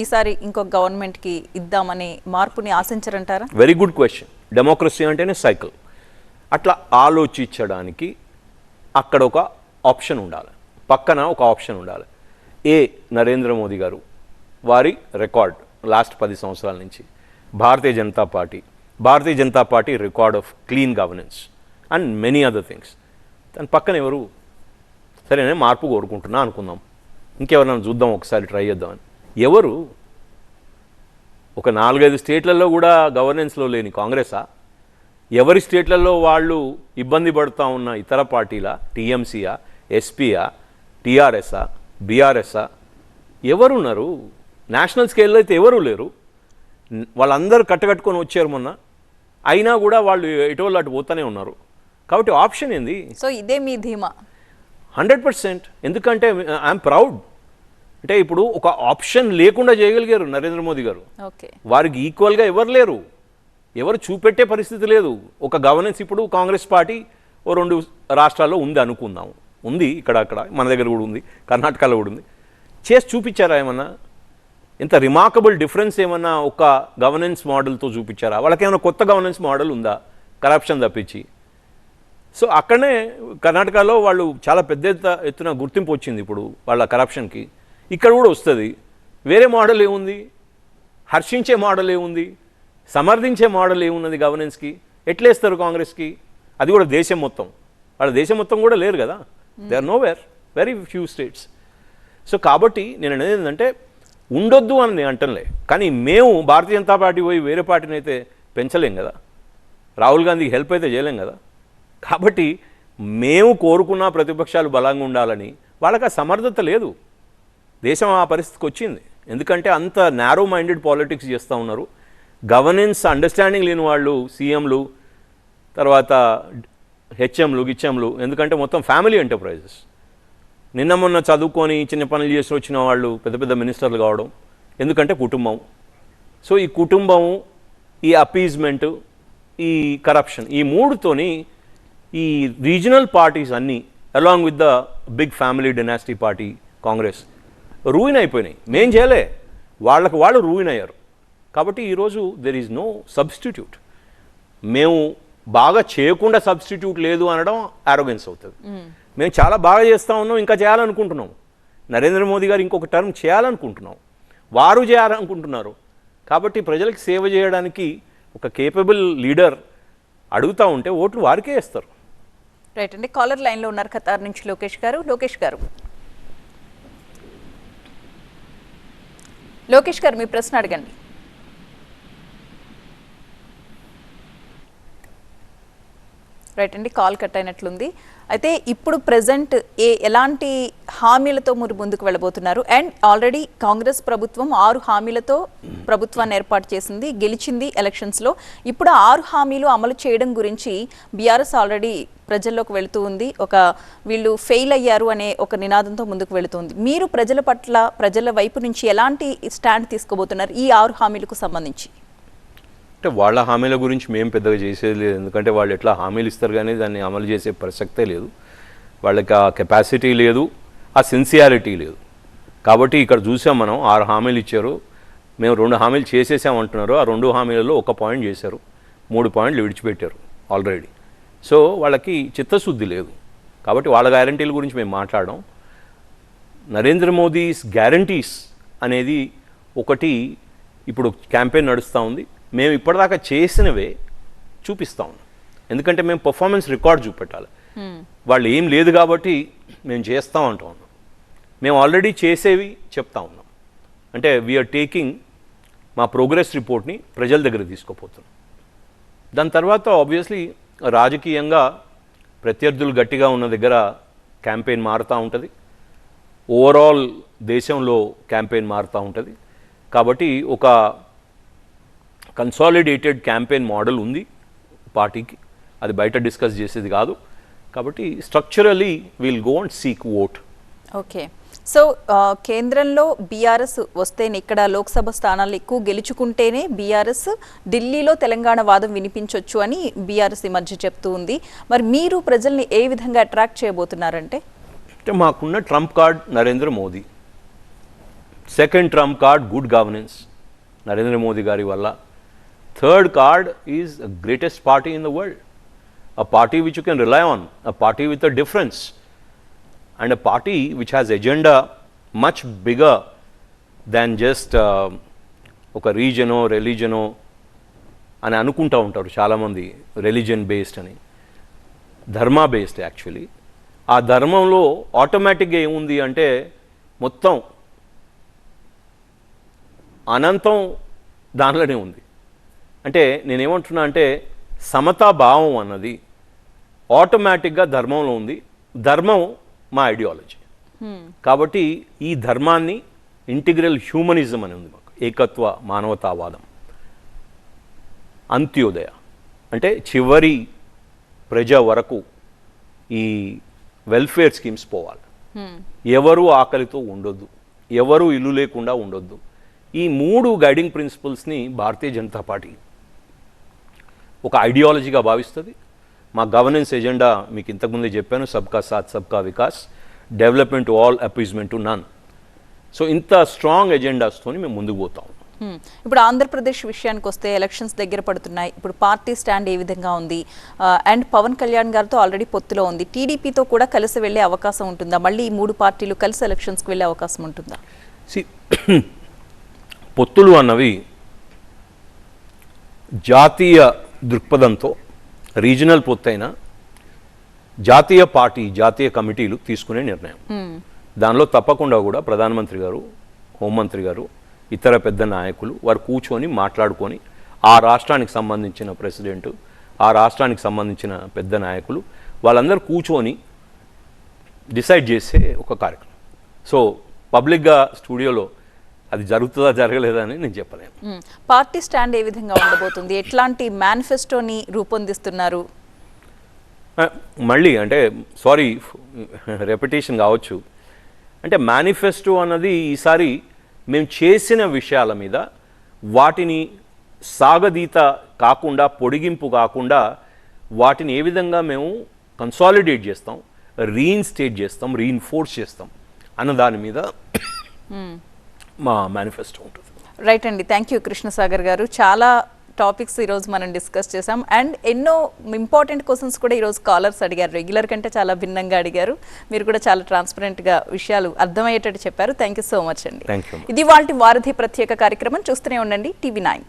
ఈసారి ఇంకొక గవర్నమెంట్ కి ఇద్దామని మార్పుని ఆశించరంటారా? Very good question. డెమోక్రసీ అంటేనే సైకిల్. అట్లా ఆలోచించడానికి అక్కడ ఒక ఆప్షన్ ఉండాలి, పక్కన ఒక ఆప్షన్ ఉండాలి. నరేంద్ర మోదీ గారు వారి రికార్డ్ లాస్ట్ 10 సంవత్సరాల నుంచి, Bharatiya Janata Party record of clean governance and many other things. దాని పక్కన ఎవరు? సరే నేను మార్పు కోరుకుంటున్నా అనుకుందాం, ఇంకెవరైనా చూద్దాం, ఒకసారి ట్రై చేద్దామని. ఎవరు? ఒక 4-5 స్టేట్లలో కూడా గవర్నెన్స్లో లేని కాంగ్రెసా? ఎవరి స్టేట్లలో వాళ్ళు ఇబ్బంది పడుతూ ఉన్న ఇతర పార్టీలా? టీఎంసీయా, ఎస్పీయా, టీఆర్ఎస్ఆ, బీఆర్ఎస్ఆ? ఎవరున్నారు? నేషనల్ స్కేల్లో అయితే ఎవరూ లేరు. వాళ్ళందరూ కట్టకట్టుకొని వచ్చారు మొన్న, అయినా కూడా వాళ్ళు ఎటువల్ల అటు పోతూనే ఉన్నారు. కాబట్టి ఆప్షన్ ఏంది? సో ఇదే మీ ధీమా? 100%. ఎందుకంటే ఐఎమ్ ప్రౌడ్. అంటే ఇప్పుడు ఒక ఆప్షన్ లేకుండా చేయగలిగారు నరేంద్ర మోదీ గారు. వారికి ఈక్వల్గా ఎవరు లేరు, ఎవరు చూపెట్టే పరిస్థితి లేదు. ఒక గవర్నెన్స్ ఇప్పుడు కాంగ్రెస్ పార్టీ 2 రాష్ట్రాల్లో ఉంది అనుకుందాం, ఉంది, ఇక్కడ మన దగ్గర కూడా ఉంది, కర్ణాటకలో కూడా ఉంది. చేసి చూపించారా ఏమన్నా? ఇంత రిమార్కబుల్ డిఫరెన్స్ ఏమన్నా ఒక గవర్నెన్స్ మోడల్తో చూపించారా? వాళ్ళకేమైనా కొత్త గవర్నెన్స్ మోడల్ ఉందా కరప్షన్ తప్పించి? సో అక్కడనే కర్ణాటకలో వాళ్ళు చాలా పెద్ద ఎత్తున గుర్తింపు వచ్చింది ఇప్పుడు వాళ్ళ కరప్షన్కి. ఇక్కడ కూడా వస్తుంది. వేరే మోడల్ ఏముంది? హర్షించే మోడల్ ఏముంది? సమర్థించే మోడల్ ఏమున్నది గవర్నెన్స్కి? ఎట్లేస్తారు కాంగ్రెస్కి? అది కూడా దేశం మొత్తం. వాళ్ళ దేశం మొత్తం కూడా లేరు కదా, they are nowhere, very few states. So కాబట్టి నేను అనేది ఏంటంటే ఉండొద్దు అని నేను అంటలే, కానీ మేము భారతీయ జనతా పార్టీ పోయి వేరే పార్టీని అయితే పెంచలేం కదా, రాహుల్ గాంధీకి హెల్ప్ అయితే చేయలేం కదా. కాబట్టి మేము కోరుకున్న ప్రతిపక్షాలు బలంగా ఉండాలని, వాళ్ళకి ఆ సమర్థత లేదు. దేశం ఆ పరిస్థితికి వచ్చింది ఎందుకంటే అంత నారో మైండెడ్ పాలిటిక్స్ చేస్తూ ఉన్నారు. గవర్నెన్స్ అండర్స్టాండింగ్ లేని వాళ్ళు సీఎంలు, తర్వాత హెచ్ఎంలు, గిచ్ఎంలు, ఎందుకంటే మొత్తం ఫ్యామిలీ ఎంటర్ప్రైజెస్. నిన్న మొన్న చదువుకొని చిన్న పనులు చేసి వచ్చిన వాళ్ళు పెద్ద పెద్ద మినిస్టర్లు కావడం, ఎందుకంటే కుటుంబం. సో ఈ కుటుంబం, ఈ అపీజ్మెంటు, ఈ కరప్షన్, ఈ మూడుతోని ఈ రీజనల్ పార్టీస్ అన్నీ along with the big family dynasty party Congress ruin అయిపోయినాయి. మేం చేయలే, వాళ్ళకు వాళ్ళు రూయిన్ అయ్యారు. కాబట్టి ఈరోజు దెర్ ఈజ్ నో సబ్స్టిట్యూట్. మేము బాగా చేయకుండా సబ్స్టిట్యూట్ లేదు అనడం ఆరోగెన్స్ అవుతుంది. మేము చాలా బాగా చేస్తూ ఉన్నాం, ఇంకా చేయాలనుకుంటున్నాం. నరేంద్ర మోదీ గారు ఇంకొక టర్మ్ చేయాలనుకుంటున్నాం, వారు చేయాలనుకుంటున్నారు. కాబట్టి ప్రజలకు సేవ చేయడానికి ఒక కేపబుల్ లీడర్ అడుగుతూ ఉంటే ఓట్లు వారికే వేస్తారు. రైట్ అండి. కాలర్ లైన్లో ఉన్నారు ఖతార్ నుంచి లోకేష్ గారు. లోకేష్ గారు మీ ప్రశ్న అడగండి. రైట్ అండి, కాల్ కట్ అయినట్లుంది. అయితే ఇప్పుడు ప్రజెంట్ ఎలాంటి హామీలతో మీరు ముందుకు వెళ్ళబోతున్నారు? అండ్ ఆల్రెడీ కాంగ్రెస్ ప్రభుత్వం 6 హామీలతో ప్రభుత్వాన్ని ఏర్పాటు చేసింది, గెలిచింది ఎలక్షన్స్లో. ఇప్పుడు 6 హామీలు అమలు చేయడం గురించి బీఆర్ఎస్ ఆల్రెడీ ప్రజల్లోకి వెళుతూ ఉంది. వీళ్ళు ఫెయిల్ అయ్యారు అనే ఒక నినాదంతో ముందుకు వెళుతుంది. మీరు ప్రజల పట్ల, ప్రజల వైపు నుంచి ఎలాంటి స్టాండ్ తీసుకోబోతున్నారు ఈ 6 హామీలకు సంబంధించి? అంటే వాళ్ళ హామీల గురించి మేము పెద్దగా చేసేది లేదు, ఎందుకంటే వాళ్ళు ఎట్లా హామీలు ఇస్తారు కానీ దాన్ని అమలు చేసే ప్రసక్తే లేదు. వాళ్ళకి ఆ కెపాసిటీ లేదు, ఆ సిన్సియారిటీ లేదు. కాబట్టి ఇక్కడ చూసాం మనం 6 హామీలు ఇచ్చారు, మేము 2 హామీలు చేసేసామంటున్నారు. ఆ 2 హామీలలో 1 పాయింట్ చేశారు, 3 పాయింట్లు విడిచిపెట్టారు ఆల్రెడీ. సో వాళ్ళకి చిత్తశుద్ధి లేదు. కాబట్టి వాళ్ళ గ్యారంటీల గురించి మేము మాట్లాడడం. నరేంద్ర మోదీస్ గ్యారంటీస్ అనేది ఒకటి ఇప్పుడు క్యాంపెయిన్ నడుస్తూ ఉంది. మేము ఇప్పటిదాకా చేసినవే చూపిస్తూ ఉన్నాం, ఎందుకంటే మేము పర్ఫార్మెన్స్ రికార్డ్ చూపెట్టాలి. వాళ్ళు ఏం లేదు కాబట్టి మేము చేస్తాం అంటూ ఉన్నాం. మేము ఆల్రెడీ చేసేవి చెప్తా ఉన్నాం. అంటే వీఆర్ టేకింగ్ మా ప్రోగ్రెస్ రిపోర్ట్ని ప్రజల దగ్గర తీసుకుపోతున్నాం. దాని తర్వాత ఆబ్వియస్లీ రాజకీయంగా ప్రత్యర్థులు గట్టిగా ఉన్న దగ్గర క్యాంపెయిన్ మారుతూ ఉంటుంది, ఓవరాల్ దేశంలో క్యాంపెయిన్ మారుతూ ఉంటుంది. కాబట్టి ఒక కన్సాలిడేటెడ్ క్యాంపెయిన్ మోడల్ ఉంది పార్టీకి, అది బయట డిస్కస్ చేసేది కాదు. కాబట్టి structurally will go and seek vote. Okay, so కేంద్రంలో బీఆర్ఎస్ వస్తేనే, ఇక్కడ లోక్సభ స్థానాలు ఎక్కువ గెలుచుకుంటేనే బీఆర్ఎస్ ఢిల్లీలో తెలంగాణ వాదం వినిపించవచ్చు అని బీఆర్ఎస్ ఈ మధ్య చెప్తూ ఉంది. మరి మీరు ప్రజల్ని ఏ విధంగా అట్రాక్ట్ చేయబోతున్నారంటే? అంటే మాకున్న Trump card Narendra Modi, second Trump card good governance Narendra Modi గారి వల్ల, third card is the greatest party in the world, a party which you can rely on, a party with a difference, and a party which has agenda much bigger than just ఒక రీజనో రిలీజనో అని అనుకుంటూ ఉంటారు చాలామంది. రిలీజన్ బేస్డ్ అని, ధర్మ బేస్డ్ యాక్చువల్లీ. ఆ ధర్మంలో ఆటోమేటిక్గా ఏముంది అంటే మొత్తం అనంతం దానిలోనే ఉంది. అంటే నేనేమంటున్నా అంటే సమతా భావం అన్నది ఆటోమేటిక్గా ధర్మంలో ఉంది. ధర్మం మా ఐడియాలజీ. కాబట్టి ఈ ధర్మాన్ని ఇంటిగ్రల్ హ్యూమనిజం అని ఉంది మాకు, ఏకత్వ మానవతావాదం, అంత్యోదయ అంటే చివరి ప్రజ వరకు ఈ వెల్ఫేర్ స్కీమ్స్ పోవాలి. ఎవరు ఆకలితో ఉండొద్దు, ఎవరు ఇల్లు లేకుండా ఉండొద్దు. ఈ 3 గైడింగ్ ప్రిన్సిపల్స్ని భారతీయ జనతా పార్టీ ఒక ఐడియాలజీగా భావిస్తుంది. మా గవర్నెన్స్ ఎజెండా మీకు ఇంతకుముందే చెప్పాను, సబ్కా సాత్ సబ్కా వికాస్, development to all, appeasement to none. So ఇంత స్ట్రాంగ్ ఎజెండాస్తో మేము ముందుకు పోతాం. ఇప్పుడు ఆంధ్రప్రదేశ్ విషయానికి వస్తే ఎలక్షన్స్ దగ్గర పడుతున్నాయి. ఇప్పుడు పార్టీ స్టాండ్ ఏ విధంగా ఉంది? అండ్ పవన్ కళ్యాణ్ గారితో ఆల్రెడీ పొత్తులో ఉంది, టీడీపీతో కూడా కలిసి వెళ్ళే అవకాశం ఉంటుందా? మళ్ళీ ఈ 3 పార్టీలు కలిసి ఎలక్షన్స్కి వెళ్ళే అవకాశం ఉంటుందా? పొత్తులు అన్నవి జాతీయ దృక్పథంతో రీజనల్ పొత్తైన జాతీయ పార్టీ, జాతీయ కమిటీలు తీసుకునే నిర్ణయం. దానిలో తప్పకుండా కూడా ప్రధానమంత్రి గారు, హోంమంత్రి గారు, ఇతర పెద్ద నాయకులు వారు కూర్చొని మాట్లాడుకొని, ఆ రాష్ట్రానికి సంబంధించిన ప్రెసిడెంట్, ఆ రాష్ట్రానికి సంబంధించిన పెద్ద నాయకులు వాళ్ళందరూ కూర్చొని డిసైడ్ చేసే ఒక కార్యక్రమం. సో పబ్లిక్గా స్టూడియోలో అది జరుగుతుందా జరగలేదా అని నేను చెప్పలేను. పార్టీ స్టాండ్ ఏ విధంగా ఉండబోతుంది? ఎట్లాంటి మేనిఫెస్టోని రూపొందిస్తున్నారు? మళ్ళీ అంటే సారీ రెపిటేషన్ కావచ్చు, అంటే మేనిఫెస్టో అన్నది ఈసారి మేము చేసిన విషయాల మీద వాటిని సాగదీత కాకుండా, పొడిగింపు కాకుండా వాటిని ఏ విధంగా మేము కన్సాలిడేట్ చేస్తాం, రీఇన్స్టేట్ చేస్తాం, రీఇన్ఫోర్స్ చేస్తాం అన్న దాని మీద మా మేనిఫెస్టో ఉంటుంది. రైట్ అండి, థ్యాంక్ యూ కృష్ణసాగర్ గారు. చాలా టాపిక్స్ ఈరోజు మనం డిస్కస్ చేసాం అండ్ ఎన్నో ఇంపార్టెంట్ క్వశ్చన్స్ కూడా ఈరోజు కాలర్స్ అడిగారు. రెగ్యులర్ కంటే చాలా భిన్నంగా అడిగారు. మీరు కూడా చాలా ట్రాన్స్పరెంట్గా విషయాలు అర్థమయ్యేటట్టు చెప్పారు. థ్యాంక్ యూ సో మచ్ అండి. Thank you. ఇది వాల్టి వారధి ప్రత్యేక కార్యక్రమం. చూస్తూనే ఉండండి TV9.